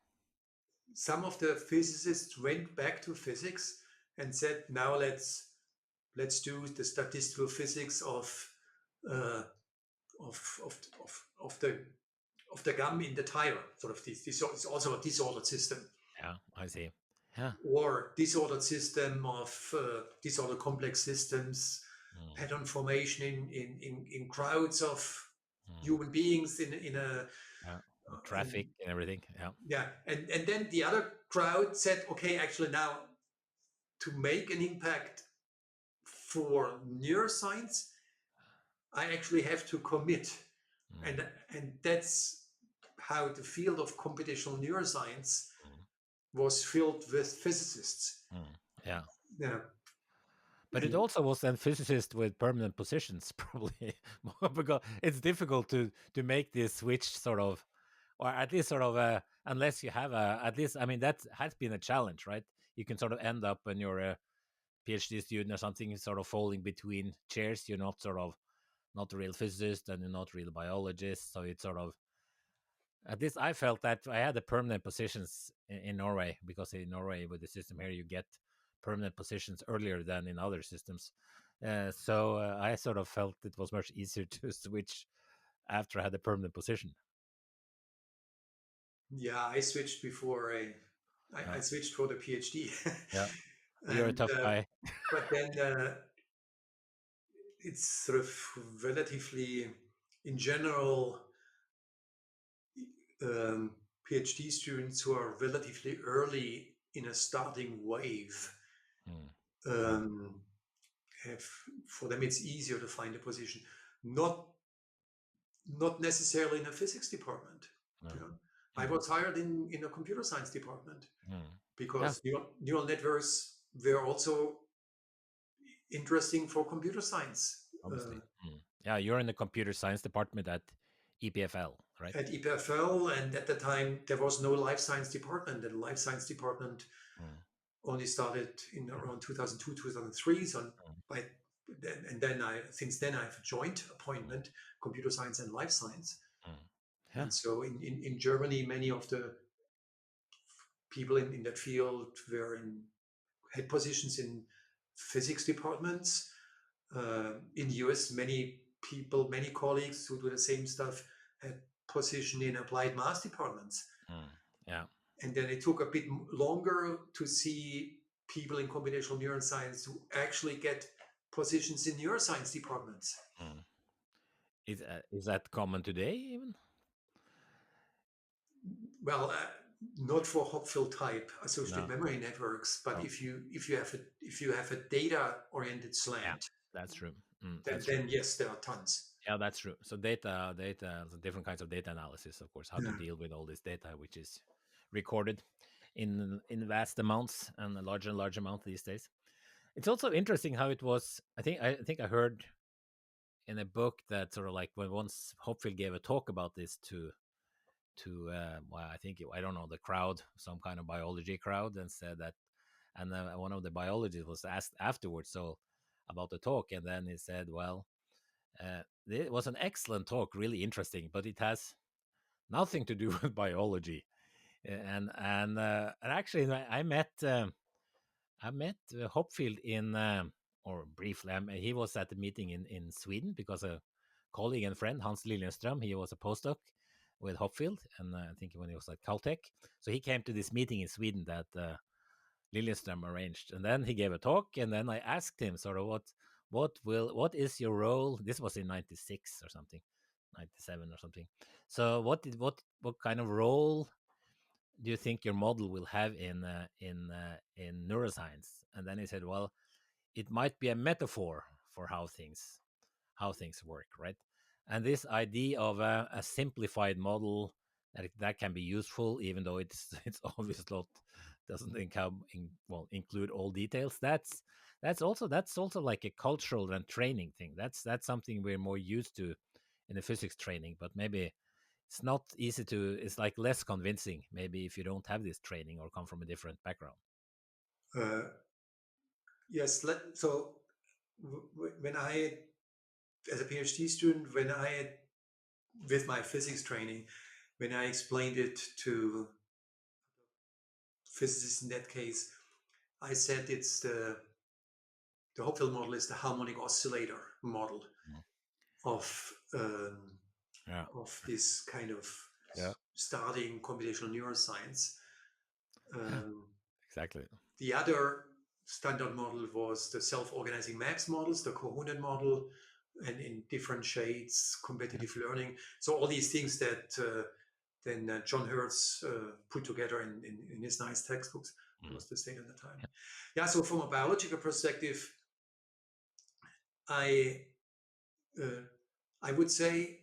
Some of the physicists went back to physics and said, now let's do the statistical physics uh, of the gum in the tire, sort of this is also a disordered system, Yeah, I see. Yeah. or disordered system of disordered complex systems, Mm, pattern formation in crowds of mm. human beings in a Yeah. Traffic and everything. Yeah. yeah, and then the other crowd said, okay, actually now to make an impact for neuroscience, I actually have to commit, Mm, and that's how the field of computational neuroscience mm, was filled with physicists. mm. Yeah. Yeah, But it and also was then physicists with permanent positions, probably, because it's difficult to make this switch sort of, or at least sort of, unless you have a, at least, I mean, that has been a challenge, right? You can sort of end up when you're a PhD student or something, sort of falling between chairs. You're not sort of not a real physicist and you're not a real biologist. So it's sort of, at least I felt that I had the permanent positions in Norway, because in Norway with the system here you get permanent positions earlier than in other systems. So I sort of felt it was much easier to switch after I had a permanent position. yeah, I switched before I Yeah, switched for the PhD, yeah. You're a and tough guy. but then it's sort of relatively, in general, um, PhD students who are relatively early in a starting wave Mm, yeah, um, have, for them it's easier to find a position. Not not necessarily in a physics department. no, You know, I mm, was hired in a computer science department mm. Yeah, because neural networks were also interesting for computer science. obviously. Mm. Yeah, you're in the computer science department at EPFL, right? At EPFL, and at the time there was no life science department. And the life science department Mm, only started in around 2002, 2003. So mm, by and then since then I have a joint mm, appointment, computer science and life science. mm. Yeah. And so in Germany, many of the people in that field were in had positions in physics departments. In US, many people, many colleagues who do the same stuff had position in applied math departments. Mm, yeah. And then it took a bit longer to see people in computational neuroscience who actually get positions in neuroscience departments. Mm. Is that common today even? Well, not for Hopfield type associative No. memory networks, but Oh, if you have a data oriented yeah, slant, that's true. then That's true. then yes, there are tons. Yeah, that's true. So data, so different kinds of data analysis, of course, how to Yeah. deal with all this data, which is recorded in vast amounts and a larger and larger amount these days. It's also interesting how it was. I think I heard in a book that sort of like when once Hopfield gave a talk about this to well, I don't know, the crowd, some kind of biology crowd, and said that, and then one of the biologists was asked afterwards so about the talk, and then he said, well, it was an excellent talk, really interesting, but it has nothing to do with biology. And actually, I met Hopfield in. or briefly, he was at the meeting in Sweden because a colleague and friend, Hans Liljenström, he was a postdoc with Hopfield, and I think when he was at Caltech. So he came to this meeting in Sweden that Liljenström arranged, and then he gave a talk, and then I asked him sort of what is your role? This was in '96 or something, '97 or something. So what kind of role do you think your model will have in neuroscience? And then he said, well, it might be a metaphor for how things work, right? And this idea of a simplified model that can be useful, even though it's obviously not doesn't include all details. That's also like a cultural and training thing. That's something we're more used to in the physics training, but maybe it's not easy to. It's like less convincing, maybe, if you don't have this training or come from a different background. Yes. So when I, as a PhD student, with my physics training, when I explained it to physicists in that case, I said it's the Hopfield model is the harmonic oscillator model of this kind of starting computational neuroscience. Exactly. The other standard model was the self-organizing maps models, the coordinate model, and in different shades, competitive learning. So all these things that then John Hertz put together in his nice textbooks. That was the state at the time. Yeah, so from a biological perspective, I would say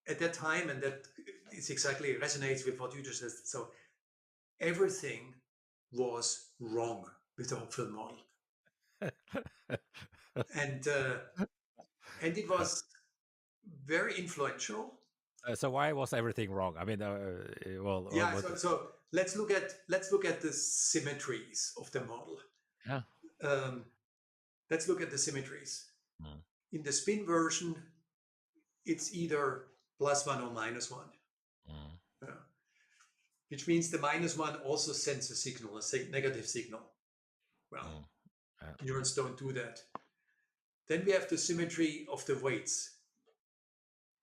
at that time, and that is exactly resonates with what you just said. So everything was wrong with the Hopfield model, and it was very influential. So why was everything wrong? I mean, yeah. So let's look at the symmetries of the model. Yeah. Let's look at the symmetries. In the spin version, it's either +1 or -1. Which means the -1 also sends a signal, a negative signal. Well, neurons don't do that. Then we have the symmetry of the weights.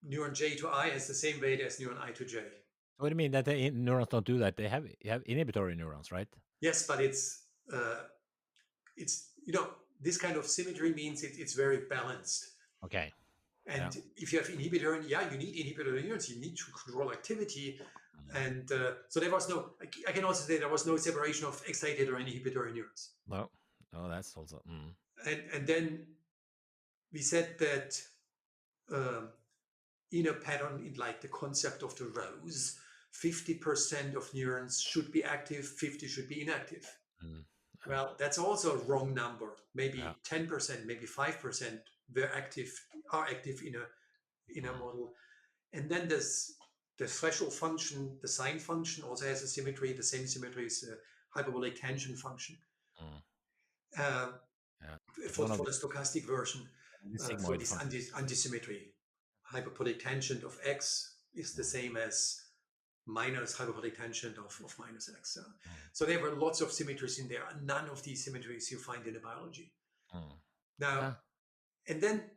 Neuron J to I has the same weight as neuron I to J. What do you mean that neurons don't do that? They have inhibitory neurons, right? Yes, but it's this kind of symmetry means it's very balanced. Okay. And if you have inhibitory, you need inhibitory neurons. You need to control activity. And so there was no, I can also say there was no separation of excited or inhibitory neurons. No, that's also. And then we said that in a pattern, in like the concept of the rows, 50% of neurons should be active, 50 should be inactive. Well, that's also a wrong number. Maybe 10%, maybe 5% are active in a model. And then the threshold function, the sine function, also has a symmetry. The same symmetry is the hyperbolic tangent function. For the stochastic version, for this antisymmetry, hyperbolic tangent of x is the same as minus hyperbolic tangent of minus x. So there were lots of symmetries in there, and none of these symmetries you find in the biology. Now, and then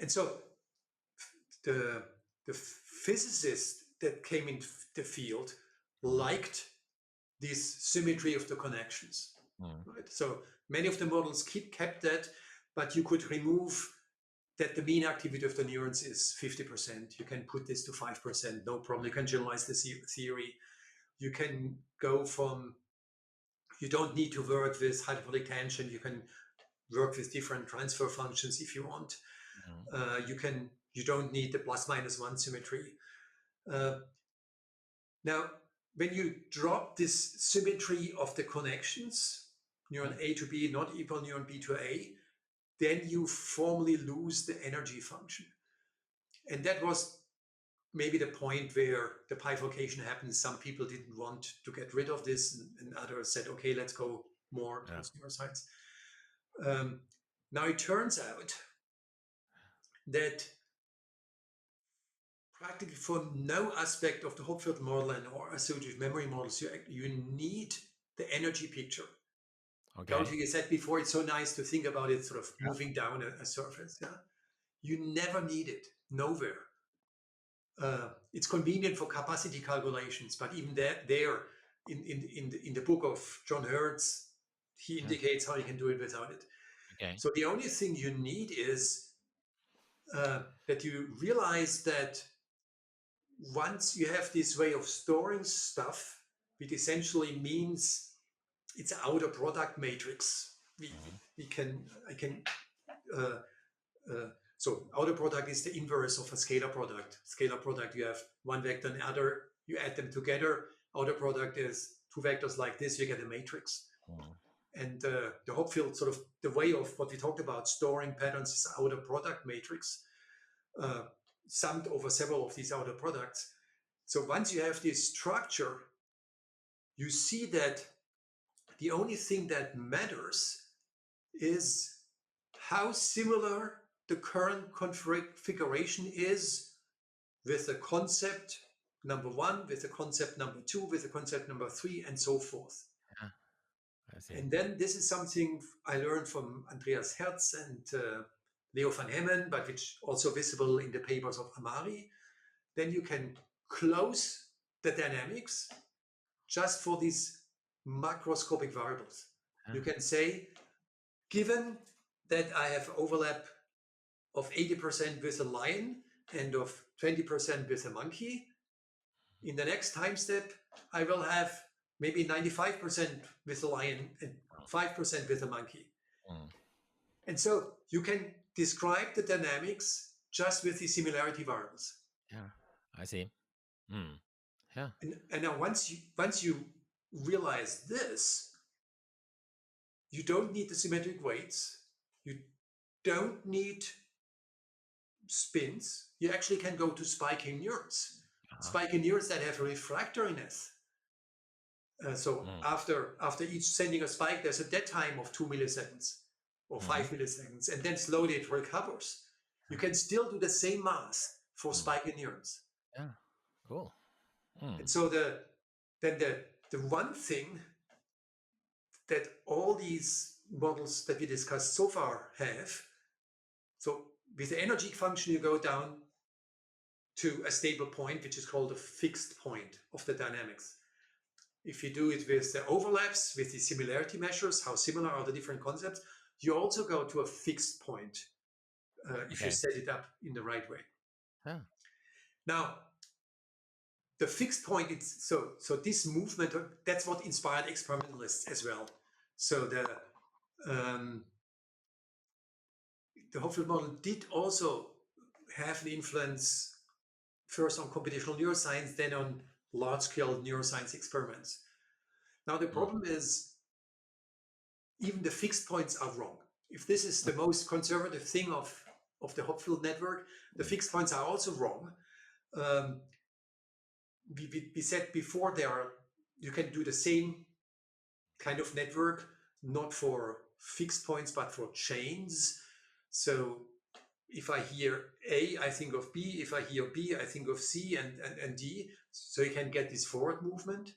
so the physicists that came into the field liked this symmetry of the connections. Right? So many of the models kept that, but you could remove that the mean activity of the neurons is 50%. You can put this to 5%, no problem. You can generalize the theory. You can go from, you don't need to work with hyperbolic tangent. You can work with different transfer functions if you want. You don't need the +-1 symmetry. Now, when you drop this symmetry of the connections, neuron A to B not equal neuron B to A, then you formally lose the energy function. And that was maybe the point where the bifurcation happened. Some people didn't want to get rid of this, and others said, okay, let's go more towards neuroscience. Now it turns out that practically for no aspect of the Hopfield model and or associative memory models, you need the energy picture. Okay. You said before, it's so nice to think about it sort of Yeah. moving down a surface. Yeah? You never need it, nowhere. It's convenient for capacity calculations, but even there in the book of John Hertz, he Yeah. indicates how you can do it without it. Okay. So the only thing you need is that you realize that once you have this way of storing stuff, it essentially means it's an outer product matrix. Mhm. We can I can uh, so outer product is the inverse of a scalar product. Scalar product, you have one vector and other, you add them together. Outer product is two vectors like this, you get a matrix. Mhm. And the Hopfield sort of the way of what we talked about storing patterns is outer product matrix, uh, summed over several of these outer products. So once you have this structure, you see that the only thing that matters is how similar the current configuration is with the concept number one, with the concept number two, with the concept number three, and so forth. Yeah. I see. And then this is something I learned from Andreas Hertz and Leo van Hemmen, but which also visible in the papers of Amari. Then you can close the dynamics just for these macroscopic variables. Yeah. You can say, given that I have overlap of 80% with a lion and of 20% with a monkey, in the next time step, I will have maybe 95% with a lion and 5% with a monkey. Mm. And so you can describe the dynamics just with the similarity variables. Yeah. I see. Mm. Yeah. And now once you realize this, you don't need the symmetric weights. You don't need spins. You actually can go to spiking neurons. Uh-huh. Spiking neurons that have refractoriness. So Mm. after each sending a spike, there's a dead time of 2 milliseconds or Mhm. 5 milliseconds, and then slowly it recovers. You can still do the same math for Mm. spiking neurons. Yeah. Cool. Mm. And so the one thing that all these models that we discussed so far have, so with the energy function, you go down to a stable point, which is called a fixed point of the dynamics. If you do it with the overlaps, with the similarity measures, how similar are the different concepts, you also go to a fixed point if you Okay. set it up in the right way. Yeah. Now, the fixed point is so this movement, that's what inspired experimentalists as well. So the Hopfield model did also have an influence first on computational neuroscience, then on large-scale neuroscience experiments. Now the Mm. problem is even the fixed points are wrong. If this is the most conservative thing of the Hopfield network, the fixed points are also wrong. Um, we said before you can do the same kind of network, not for fixed points, but for chains. So if I hear A, I think of B. If I hear B, I think of C and D. So you can get this forward movement.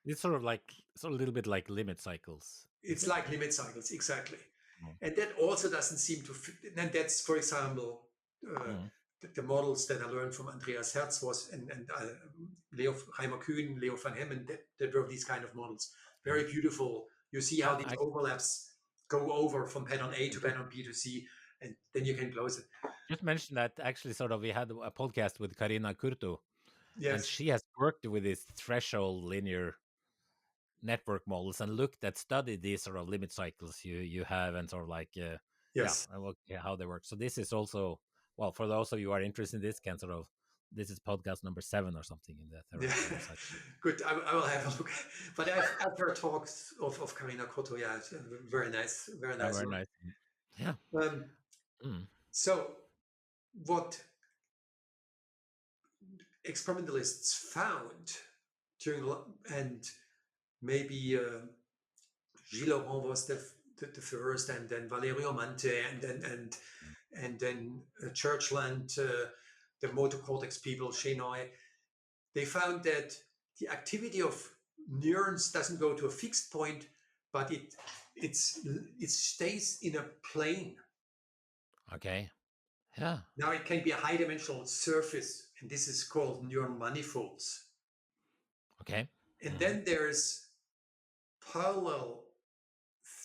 It's sort of a little bit like limit cycles, is It's it? like limit cycles, exactly. Mm. And that also doesn't seem to fit. And that's, for example, Mm. the models that I learned from Andreas Hertz was, and Leo Reimer Kühn, Leo van Hemmen, that were these kind of models. Yeah. Very beautiful. You see how Yeah. these overlaps go over from pattern A to pattern B to C, and then you can close it. Just mentioned that actually sort of we had a podcast with Karina Kurto, and Yes, she has worked with these threshold linear network models and studied these sort of limit cycles you have and sort of yes. how they work. So this is also, well, for those of you who are interested in this, this is podcast number 7 or something in the Yeah, theoretical side. good. I will have a look. But I've heard talks of Karina Kurto. Yeah, it's very nice, very Yeah, nice very work. nice. Yeah. Um, Mm. so what experimentalists found during and maybe Gilles Laurent was the first, and then Valerio Mante, and then Churchland, the motor cortex people, Chenoy. They found that the activity of neurons doesn't go to a fixed point, but it stays in a plane. Okay. Yeah. Now it can be a high-dimensional surface, and this is called neural manifolds. Okay. And then there's parallel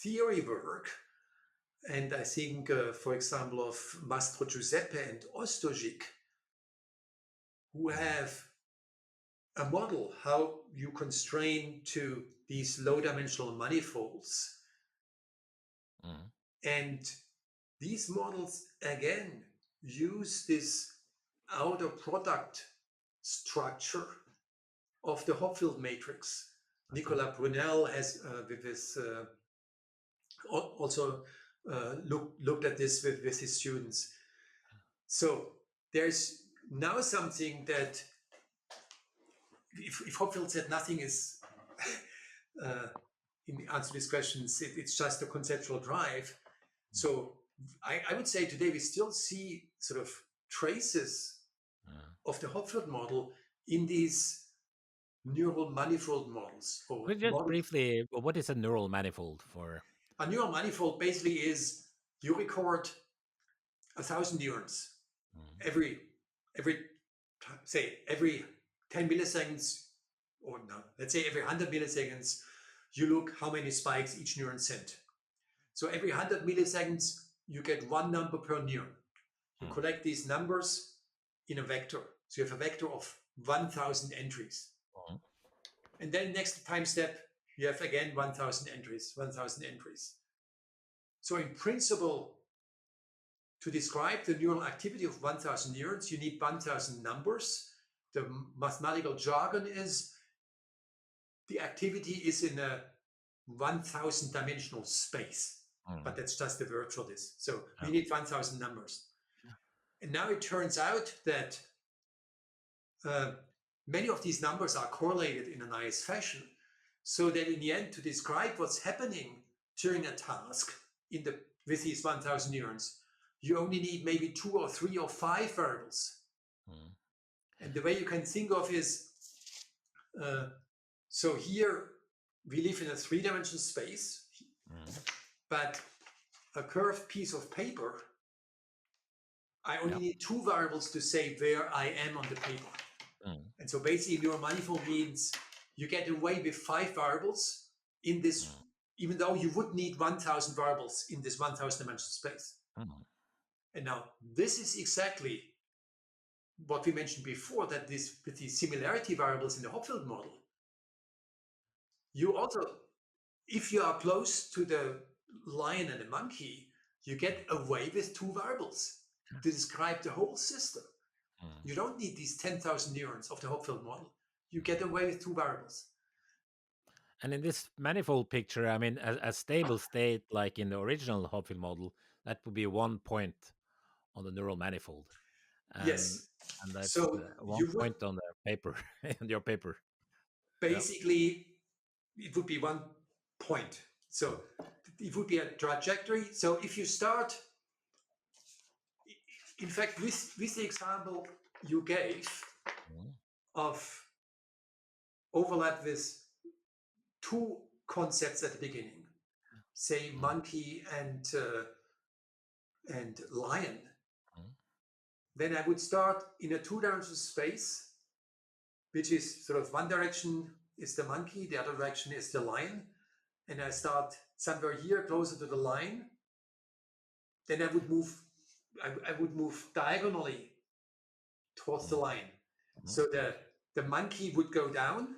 theory work, and I think, for example, of Mastro Giuseppe and Ostojic, who have a model how you constrain to these low-dimensional manifolds. And these models, again, use this outer product structure of the Hopfield matrix. Nicolas Brunel has, with his, also looked at this with his students. So there's now something that, if Hopfield said nothing is, in answer to these questions, it's just a conceptual drive. So I would say today we still see sort of traces of the Hopfield model in these neural manifold models. Or Just briefly, what is a neural manifold for? A neural manifold basically is you record 1,000 neurons every say every 10 milliseconds, or no, let's say every 100 milliseconds, you look how many spikes each neuron sent. So every 100 milliseconds, you get one number per neuron. You collect these numbers in a vector. So you have a vector of 1,000 entries. And then next time step, you have again 1,000 entries, 1,000 entries. So in principle, to describe the neural activity of 1,000 neurons, you need 1,000 numbers. The mathematical jargon is the activity is in a 1,000 dimensional space. But that's just the word for this. So we need 1,000 numbers. And now it turns out that many of these numbers are correlated in a nice fashion, so that in the end, to describe what's happening during a task with these 1,000 neurons, you only need maybe 2 or 3 or 5 variables. And the way you can think of is, so here we live in a 3-dimensional space, but a curved piece of paper, I only need 2 variables to say where I am on the paper. And so basically neural manifold means you get away with 5 variables in this, even though you would need 1,000 variables in this 1,000 dimensional space. And now this is exactly what we mentioned before, that with these similarity variables in the Hopfield model, you also, if you are close to the lion and the monkey, you get away with 2 variables to describe the whole system. You don't need these 10,000 neurons of the Hopfield model. You get away with 2 variables. And in this manifold picture, I mean, a stable state like in the original Hopfield model, that would be 1 point on the neural manifold. Yes. And that's so 1 point on the paper, on your paper. Basically, it would be 1 point. So it would be a trajectory. So if you start, in fact, with the example you gave of overlap with 2 concepts at the beginning, say monkey and lion, then I would start in a 2-dimensional space, which is sort of one direction is the monkey, the other direction is the lion, and I start somewhere here closer to the line. Then I would move diagonally towards the line. So the monkey would go down.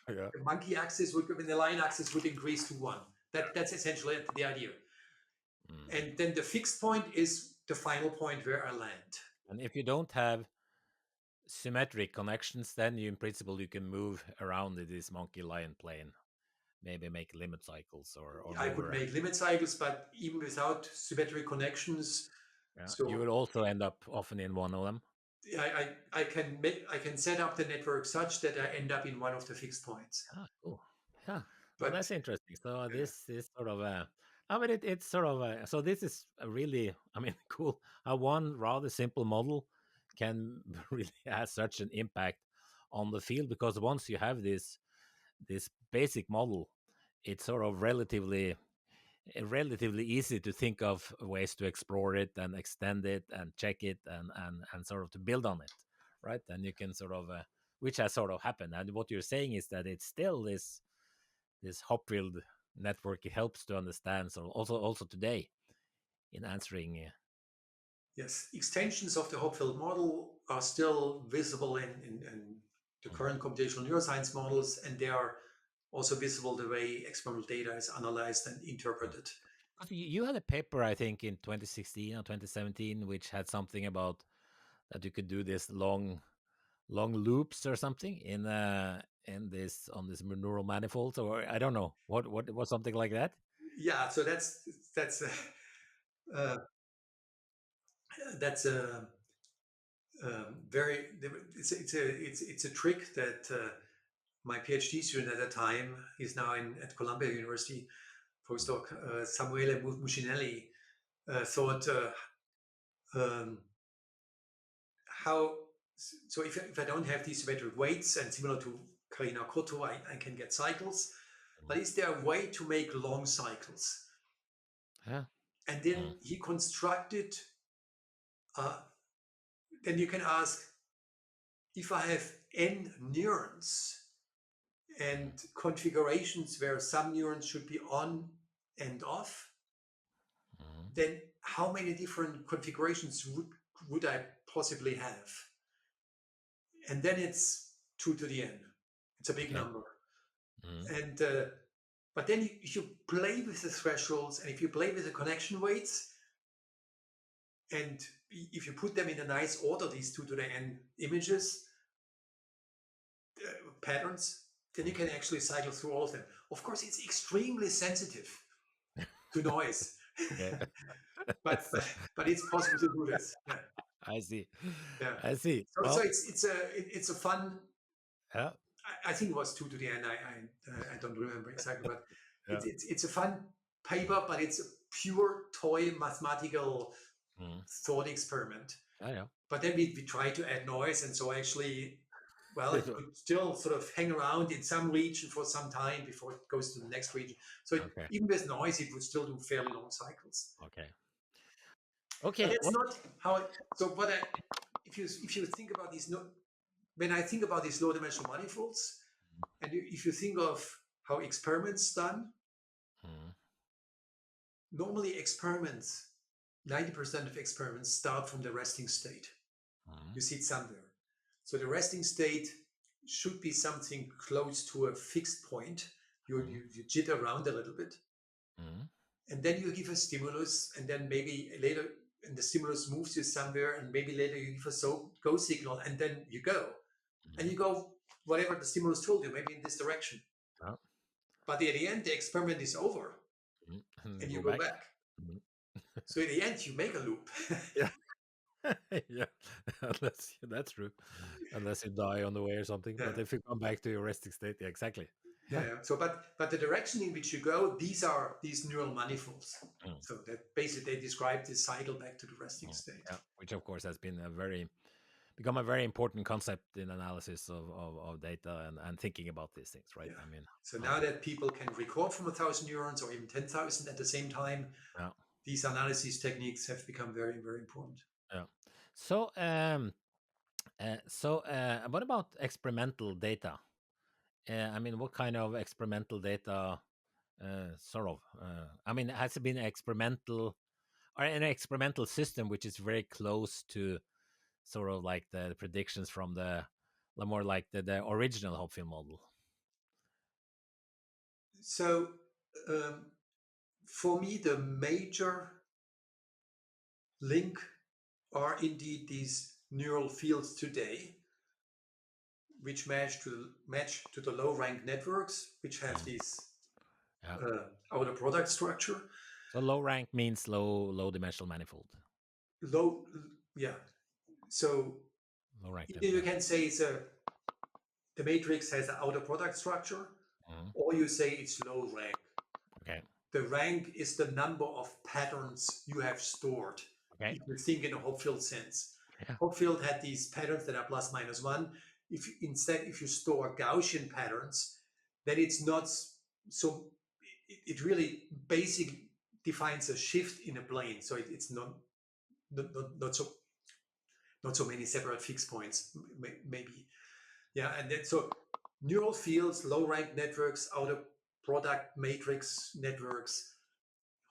The monkey axis would go, and the line axis would increase to 1. That's essentially the idea. And then the fixed point is the final point where I land. And if you don't have symmetric connections, then in principle you can move around in this monkey lion plane, maybe make limit cycles or I could make limit cycles, but even without symmetric connections, so you will also end up often in one of them. I can set up the network such that I end up in one of the fixed points. Cool. Yeah, but that's interesting. So this is sort of I mean, it's sort of so this is a really, I mean, cool. One rather simple model can really have such an impact on the field, because once you have this basic model, it's sort of relatively easy to think of ways to explore it and extend it and check it and sort of to build on it, right? And you can sort of which has sort of happened. And what you're saying is that it's still this Hopfield network. It helps to understand. So also today in answering. Yes, extensions of the Hopfield model are still visible in the current computational neuroscience models, and they are also visible the way experimental data is analyzed and interpreted. You had a paper, I think, in 2016 or 2017, which had something about that you could do this long loops or something in this on this neural manifolds, or I don't know what was something like that. Yeah, so that's uh, that's a very it's a trick that my PhD student at the time, he's now at Columbia University, postdoc Samuele Muscinelli, thought um, how so if I don't have these symmetric weights and similar to Carina Cotto, I can get cycles, but is there a way to make long cycles? Yeah. And then he constructed then you can ask, if I have n neurons and configurations where some neurons should be on and off, then how many different configurations would I possibly have? And then it's 2 to the n. It's a big Okay. number. And but then if you play with the thresholds and if you play with the connection weights, and if you put them in a nice order, these 2 to the n images, patterns, then you can actually cycle through all of them. Of course, it's extremely sensitive to noise. Okay. but it's possible to do this. Yeah. I see. Yeah. I see. So, Well, so it's a fun. yeah. I think it was 2 to the n. I don't remember exactly, but Yeah. it's a fun paper, but it's a pure toy mathematical thought experiment. Yeah. But then we try to add noise, and so actually, well, it could still sort of hang around in some region for some time before it goes to the next region. So Okay. even with noise, it would still do fairly long cycles. Okay. But Okay. that's not how. So what if you think about these, when I think about these low-dimensional manifolds, and if you think of how experiments done, normally experiments, 90% of experiments start from the resting state. You see it somewhere. So the resting state should be something close to a fixed point. You jitter around a little bit. And then you give a stimulus, and then maybe later, and the stimulus moves you somewhere, and maybe later you give a go signal, and then you go. And you go whatever the stimulus told you, maybe in this direction. But at the end, the experiment is over, and you go back. So in the end, you make a loop. Yeah. Yeah, that's true. Unless you die on the way or something. Yeah. But if you come back to your resting state, yeah, exactly. Yeah. So, but the direction in which you go, these are these neural manifolds. So that basically they describe this cycle back to the resting state. Yeah, which of course has been become a very important concept in analysis of data and thinking about these things, right? Yeah. I mean, so now that people can record from 1,000 neurons or even 10,000 at the same time, these analysis techniques have become very, very important. Yeah. So, what about experimental data? I mean, what kind of experimental data? I mean, has it been experimental or an experimental system which is very close to sort of like the predictions from the more like the original Hopfield model? So, for me, the major link are indeed these neural fields today, which match to the low rank networks, which have this outer product structure. So low rank means low dimensional manifold. Low, yeah. So low rank. You can say the matrix has an outer product structure, or you say it's low rank. Okay. The rank is the number of patterns you have stored. Okay. If you think in a Hopfield sense. Yeah. Hopfield had these patterns that are plus minus one. If you store Gaussian patterns, then it's not so it really basically defines a shift in a plane. So it's not so many separate fixed points, maybe. Yeah, and then so neural fields, low rank networks, outer product matrix networks,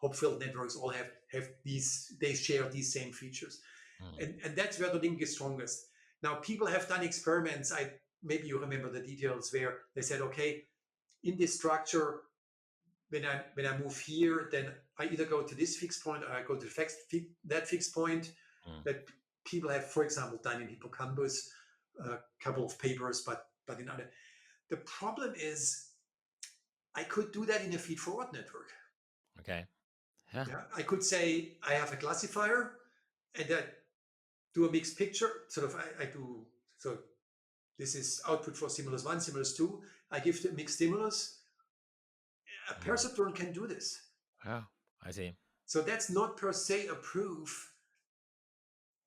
Hopfield networks all have these, they share these same features. And that's where the link is strongest. Now, people have done experiments. Maybe you remember the details where they said, okay, in this structure, when I move here, then I either go to this fixed point or I go to that fixed point. That people have, for example, done in hippocampus, a couple of papers, but in other. The problem is I could do that in a feed-forward network. Okay. Yeah. Yeah, I could say I have a classifier and I do a mixed picture. Sort of, I do, so this is output for stimulus 1, stimulus 2. I give the mixed stimulus. A perceptron can do this. Yeah, I see. So that's not per se a proof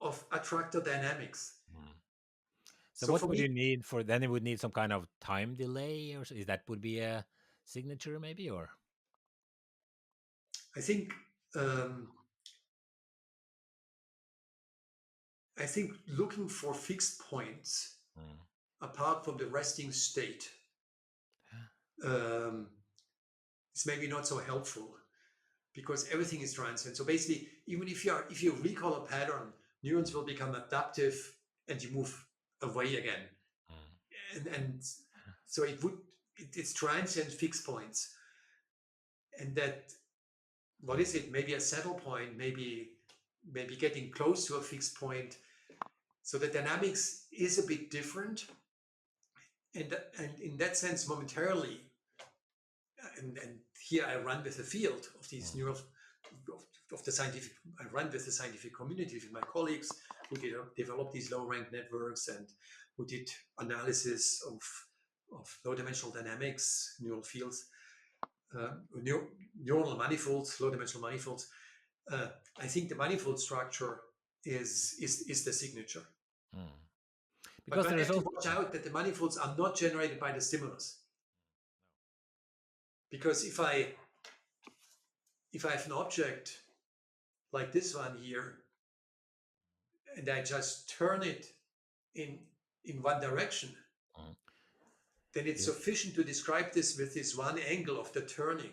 of attractor dynamics. So what would you need for, then it would need some kind of time delay, or is that would be a signature maybe, or? I think looking for fixed points apart from the resting state is maybe not so helpful, because everything is transient. So basically, even if you recall a pattern, neurons will become adaptive and you move away again. And so it's transient fixed points. And that, what is it? Maybe a settle point, maybe getting close to a fixed point. So the dynamics is a bit different. And in that sense, momentarily, and here I run with the field of these of the scientific, I run with the scientific community with my colleagues who develop these low rank networks and who did analysis of low-dimensional dynamics, neural fields, neuronal manifolds, low-dimensional manifolds. I think the manifold structure is the signature. Because but I have to watch out that the manifolds are not generated by the stimulus. Because if I have an object like this one here, and I just turn it in one direction, then it's sufficient to describe this with this one angle of the turning.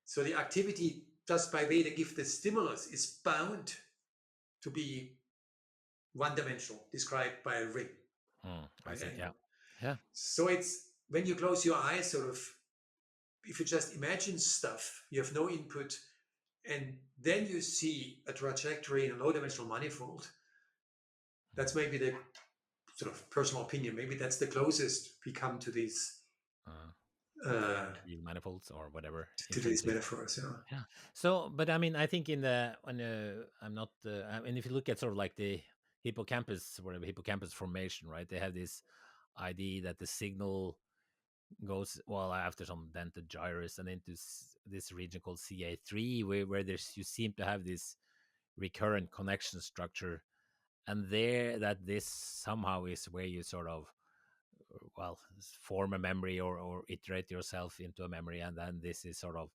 So the activity, just by way to give the stimulus, is bound to be one-dimensional, described by a ring. I see. Yeah. So it's when you close your eyes, sort of, if you just imagine stuff, you have no input, and then you see a trajectory in a low-dimensional manifold. That's maybe the sort of personal opinion. Maybe that's the closest we come to these manifolds or whatever. To these metaphors, yeah. So, but I mean, I think I'm not. I mean, if you look at sort of like the hippocampus, whatever hippocampus formation, right? They have this idea that the signal goes after some dented gyrus and into this region called CA3, where you seem to have this recurrent connection structure, and this somehow is where you sort of form a memory or iterate yourself into a memory, and then this is sort of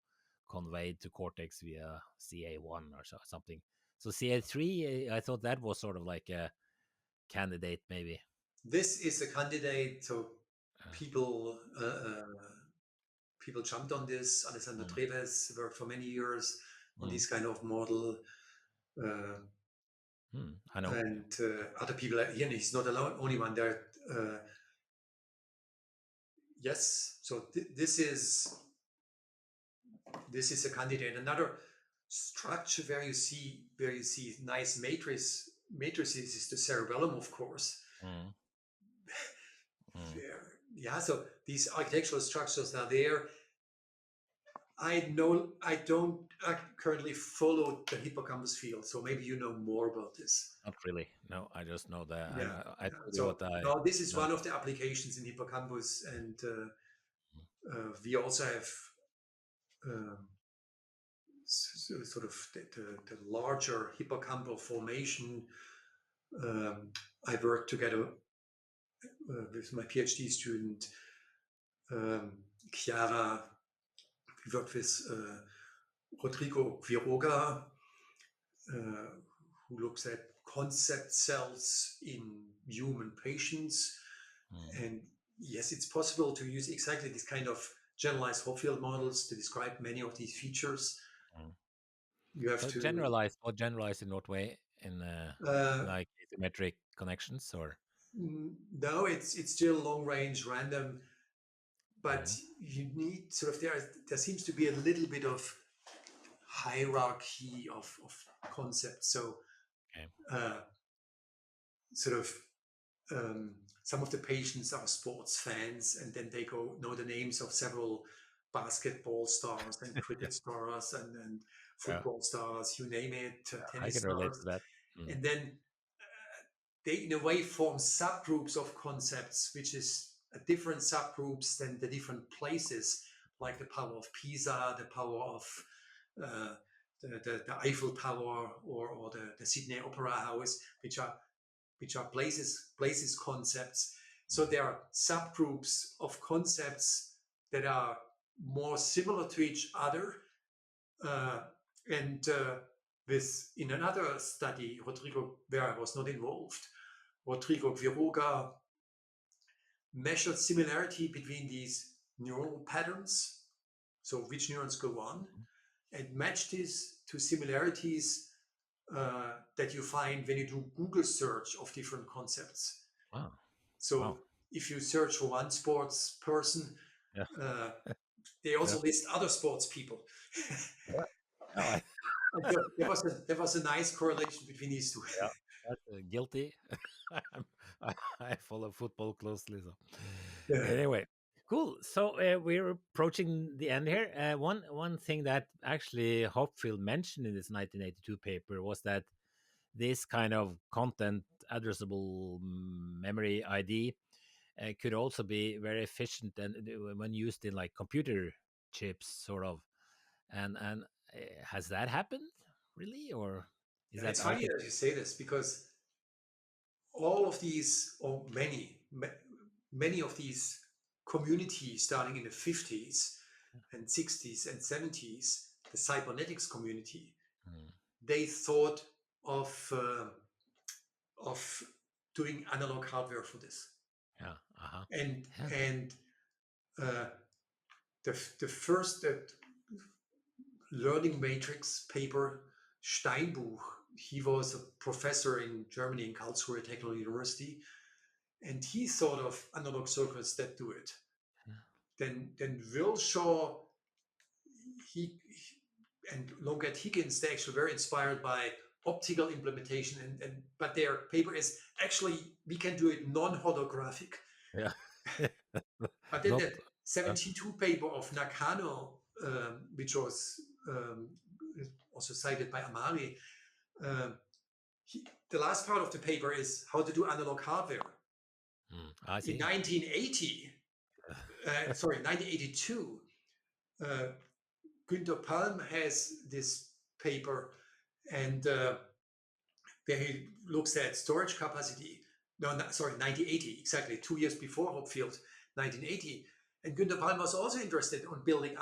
conveyed to cortex via CA1 or something. So CA3, I thought that was sort of like a candidate, maybe. This is a candidate. So people jumped on this. Alessandro Treves worked for many years on this kind of model. I know. And other people, he's not the only one there. Yes, so this is a candidate. Another structure where you see nice matrices is the cerebellum, of course. So these architectural structures are there. I don't currently follow the hippocampus field, so maybe you know more about this. Not really. No, I just know that. So this is one of the applications in hippocampus, and we also have sort of the larger hippocampal formation. I worked together with my PhD student, Chiara, we worked with Rodrigo Quiroga, who looks at concept cells in human patients. And yes, it's possible to use exactly this kind of generalized Hopfield models to describe many of these features. You have So to generalized in what way? In like asymmetric connections, or no, it's still long range random, but you need sort of there seems to be a little bit of hierarchy of concepts. So okay. sort of some of the patients are sports fans, and then they know the names of several basketball stars and cricket stars and Yeah, football stars, you name it, I tennis can relate stars. to that. And then they, in a way, form subgroups of concepts, which is different subgroups than the different places, like the power of Pisa, the power of uh, the Eiffel Tower, or the Sydney Opera House, which are places concepts. So there are subgroups of concepts that are more similar to each other. And with in another study, Rodrigo, where I was not involved, Rodrigo Quiroga measured similarity between these neural patterns, so which neurons go on, and matched this to similarities that you find when you do Google search of different concepts. Wow. So Wow. if you search for one sports person, Yeah. they also Yeah. list other sports people. Yeah. Oh, There was a nice correlation between these two. yeah. That's guilty. I follow football closely, so Yeah. anyway, cool. So we're approaching the end here. One thing that actually Hopfield mentioned in this 1982 paper was that this kind of content addressable memory ID could also be very efficient and when used in like computer chips, sort of. And has that happened really, or is Yeah, that it's funny artificial? that you say this because all of these, or many of these communities starting in the 50s and 60s and 70s, the cybernetics community, they thought of doing analog hardware for this. Yeah. Uh-huh. And Yeah. and uh, the first learning matrix paper, Steinbuch, he was a professor in Germany in Karlsruhe Technical University, and he thought of analog circuits that do it. Then Wilshaw, he and Longat Higgins, they're actually very inspired by optical implementation, and but their paper is actually we can do it non-holographic. Yeah. But then Not. the 72 paper of Nakano, which was also cited by Amari, um, the last part of the paper is how to do analog hardware. I In see. 1980, 1982, Günter Palm has this paper, and where he looks at storage capacity. No, 1980, exactly 2 years before Hopfield, 1980. And Günter Palm was also interested on building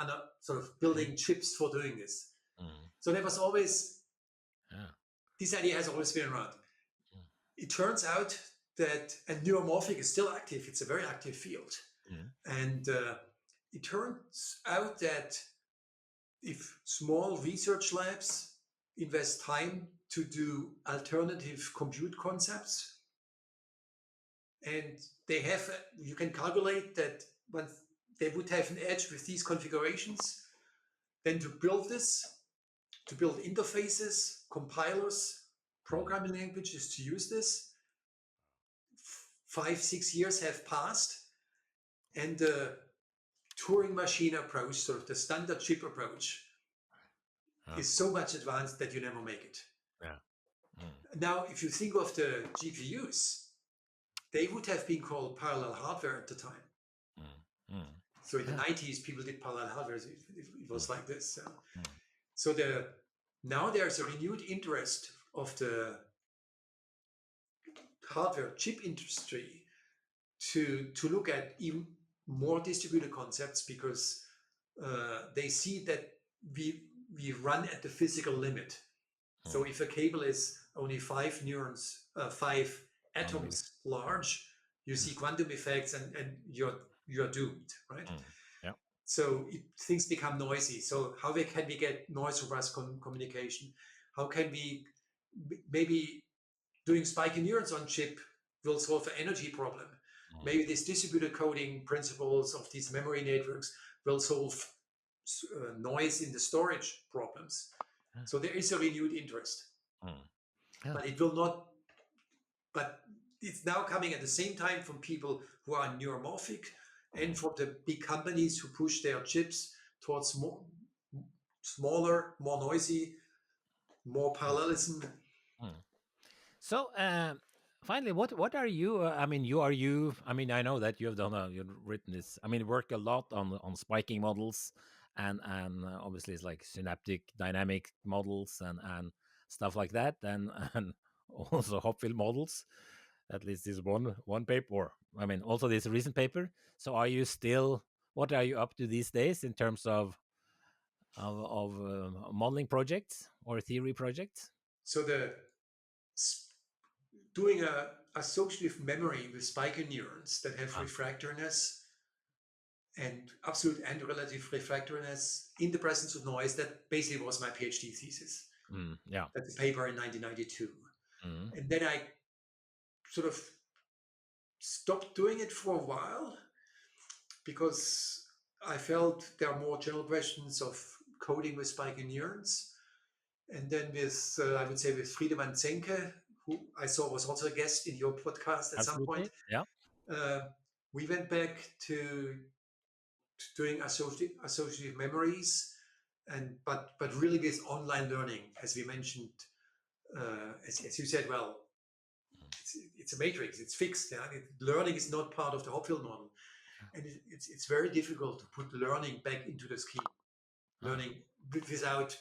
building chips for doing this. So there was always this idea has always been around. It turns out that and neuromorphic is still active. It's a very active field, and it turns out that if small research labs invest time to do alternative compute concepts, and you can calculate that when they would have an edge with these configurations, then to build interfaces, compilers, programming languages to use this, 5-6 years have passed, and the Turing machine approach, sort of the standard chip approach, is so much advanced that you never make it. Now, if you think of the GPUs, they would have been called parallel hardware at the time. So in the 90s, people did parallel hardware. It was like this. So now there's a renewed interest of the hardware chip industry to look at even more distributed concepts, because they see that we run at the physical limit. So Mm. if a cable is only 5 Unbelievable. atoms large, you Mm. see quantum effects and you're doomed, right? Mm. Yeah. So things become noisy. So how can we get noise robust communication? How can we maybe doing spiky neurons on chip will solve an energy problem? Mm. Maybe these distributed coding principles of these memory networks will solve noise in the storage problems. Yeah. So there is a renewed interest, Mm. Yeah. but it will not. But it's now coming at the same time from people who are neuromorphic and Mm. from the big companies who push their chips towards smaller, more noisy, more parallelism. Mm. So, finally, what are you? I mean, you. I mean, I know that you have done you've written this. I mean, work a lot on spiking models, and obviously it's like synaptic dynamic models and stuff like that, and also Hopfield models. At least this one paper, or I mean, also this recent paper. So, are you still? What are you up to these days in terms of modeling projects or theory projects? So the doing a associative memory with spiker neurons that have Ah, refractoriness and absolute and relative refractoriness in the presence of noise, that basically was my PhD thesis. yeah. That's a paper in 1992. Mm, And then I sort of stopped doing it for a while because I felt there are more general questions of coding with spiker neurons. And then with, I would say, with Friedemann Zenke, who I saw was also a guest in your podcast at some point, absolutely. Yeah. uh, we went back to doing associative memories, and but really with online learning, as we mentioned, as you said, well, it's a matrix, it's fixed. Yeah? Learning is not part of the Hopfield model, and it's very difficult to put learning back into the scheme. Ah, Learning without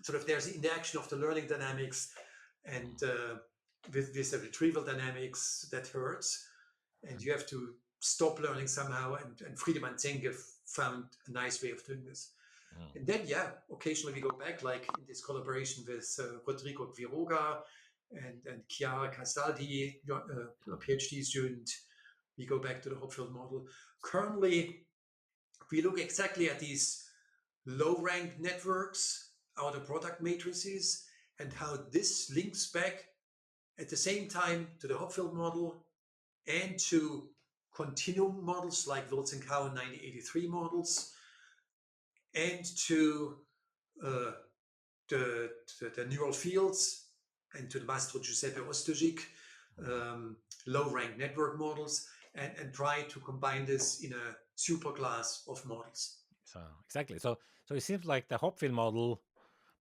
sort of there's the interaction of the learning dynamics and with the retrieval dynamics that hurts, and you have to stop learning somehow. And Friedemann Zenke found a nice way of doing this. mm, And then, yeah, occasionally we go back, like in this collaboration with Rodrigo Quiroga and Chiara Castaldi, a mm, PhD student. We go back to the Hopfield model. Currently, we look exactly at these low-ranked networks, outer product matrices, and how this links back at the same time to the Hopfield model and to continuum models like Wilson-Cowan 1983 models and to uh, the, the neural fields and to the Mastro Giuseppe Ostojic mm. um, low-rank network models and try to combine this in a superclass of models. So exactly. So it seems like the Hopfield model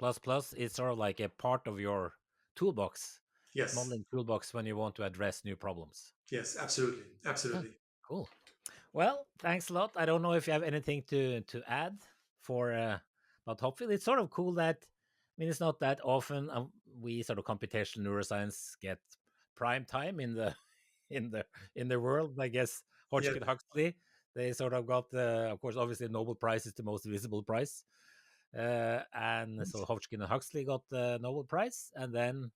plus plus is sort of like a part of your toolbox, Yes, modeling toolbox when you want to address new problems. yes, absolutely, Huh, absolutely. cool. Well, thanks a lot. I don't know if you have anything to add for about Hopfield. It's sort of cool that I mean it's not that often we sort of computational neuroscience get prime time in the in the in the world. I guess Yeah, Hodgkin Huxley they sort of got of course obviously Nobel Prize is the most visible prize, and so Hodgkin and Huxley got the Nobel Prize, and then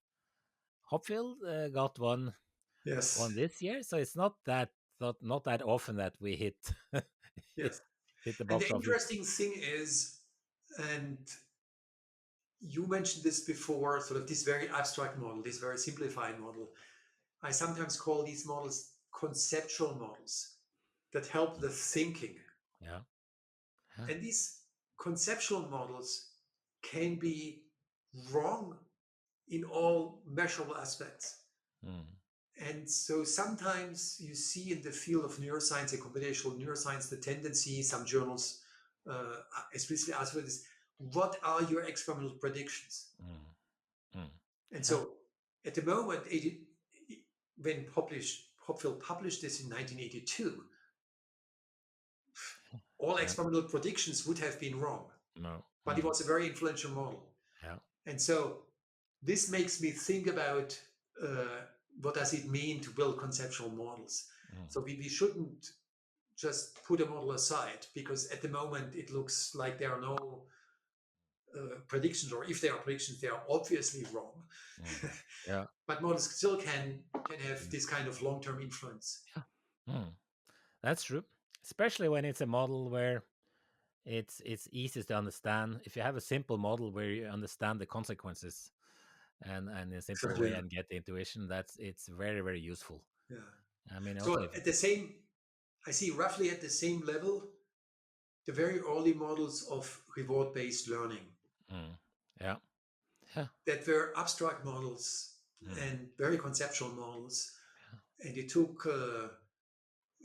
Hopfield got one yes, this year. So it's not that often that we hit hit yes. hit the And the box office. interesting thing is, and you mentioned this before, sort of this very abstract model, this very simplified model. I sometimes call these models conceptual models that help the thinking. Yeah. Yeah. And these conceptual models can be wrong in all measurable aspects. Mm. And so sometimes you see in the field of neuroscience and computational neuroscience the tendency, some journals explicitly ask for this, what are your experimental predictions? Mm. Mm. And Yeah. so at the moment, when Hopfield published this in 1982, all Yeah. experimental predictions would have been wrong, No. but it Mm. was a very influential model. Yeah. And so this makes me think about what does it mean to build conceptual models. Mm. So we shouldn't just put a model aside, because at the moment it looks like there are no predictions, or if there are predictions, they are obviously wrong. Yeah. But models still can have this kind of long-term influence. Yeah. That's true, especially when it's a model where it's easiest to understand. If you have a simple model where you understand the consequences and in a simple Exactly. way and get the intuition, it's very, very useful. Yeah. I mean, also So if at the same, I see roughly at the same level, the very early models of reward-based learning yeah, yeah, that were abstract models and very conceptual models, and it took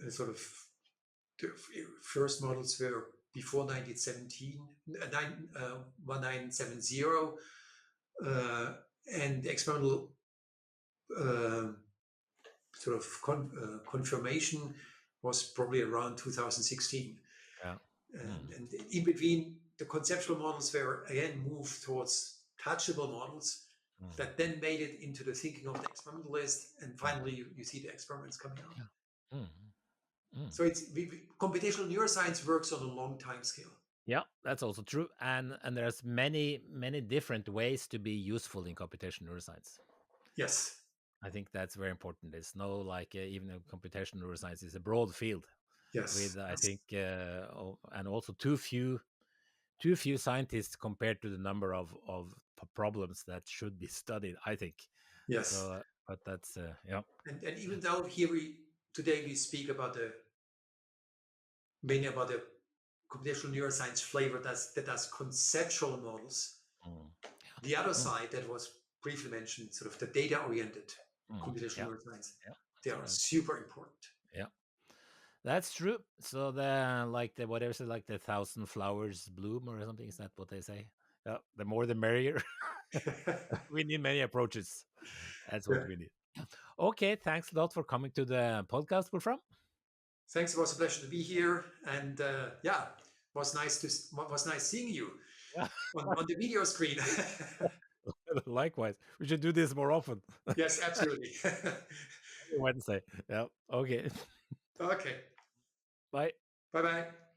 sort of the first models were before 1917, 1970, and the experimental uh, sort of confirmation was probably around 2016. yeah. And in between, the conceptual models were again moved towards touchable models that then made it into the thinking of the experimentalist, and finally you see the experiments coming out. Yeah. So it's computational neuroscience works on a long time scale. Yeah, that's also true, and there's many different ways to be useful in computational neuroscience. Yes. I think that's very important. It's no like even computational neuroscience is a broad field Yes. with I think and also too few scientists compared to the number of problems that should be studied, I think. Yes. So, but that's yeah. And even though here today we speak about mainly about the computational neuroscience flavor that does conceptual models, the other Mm. side that was briefly mentioned, sort of the data-oriented computational Yeah, neuroscience, yeah, they that's are right. super important. Yeah, that's true. So the like the whatever is it, like the 1,000 flowers bloom or something, is that what they say? Yeah, the more the merrier. We need many approaches. That's Yeah. what we need. Okay, thanks a lot for coming to the podcast, Wolfram. Thanks. It was a pleasure to be here, and yeah, was nice seeing you Yeah, on the video screen. likewise. We should do this more often. Yes, absolutely. Wednesday. Yeah. Okay. Okay. Bye. Bye bye.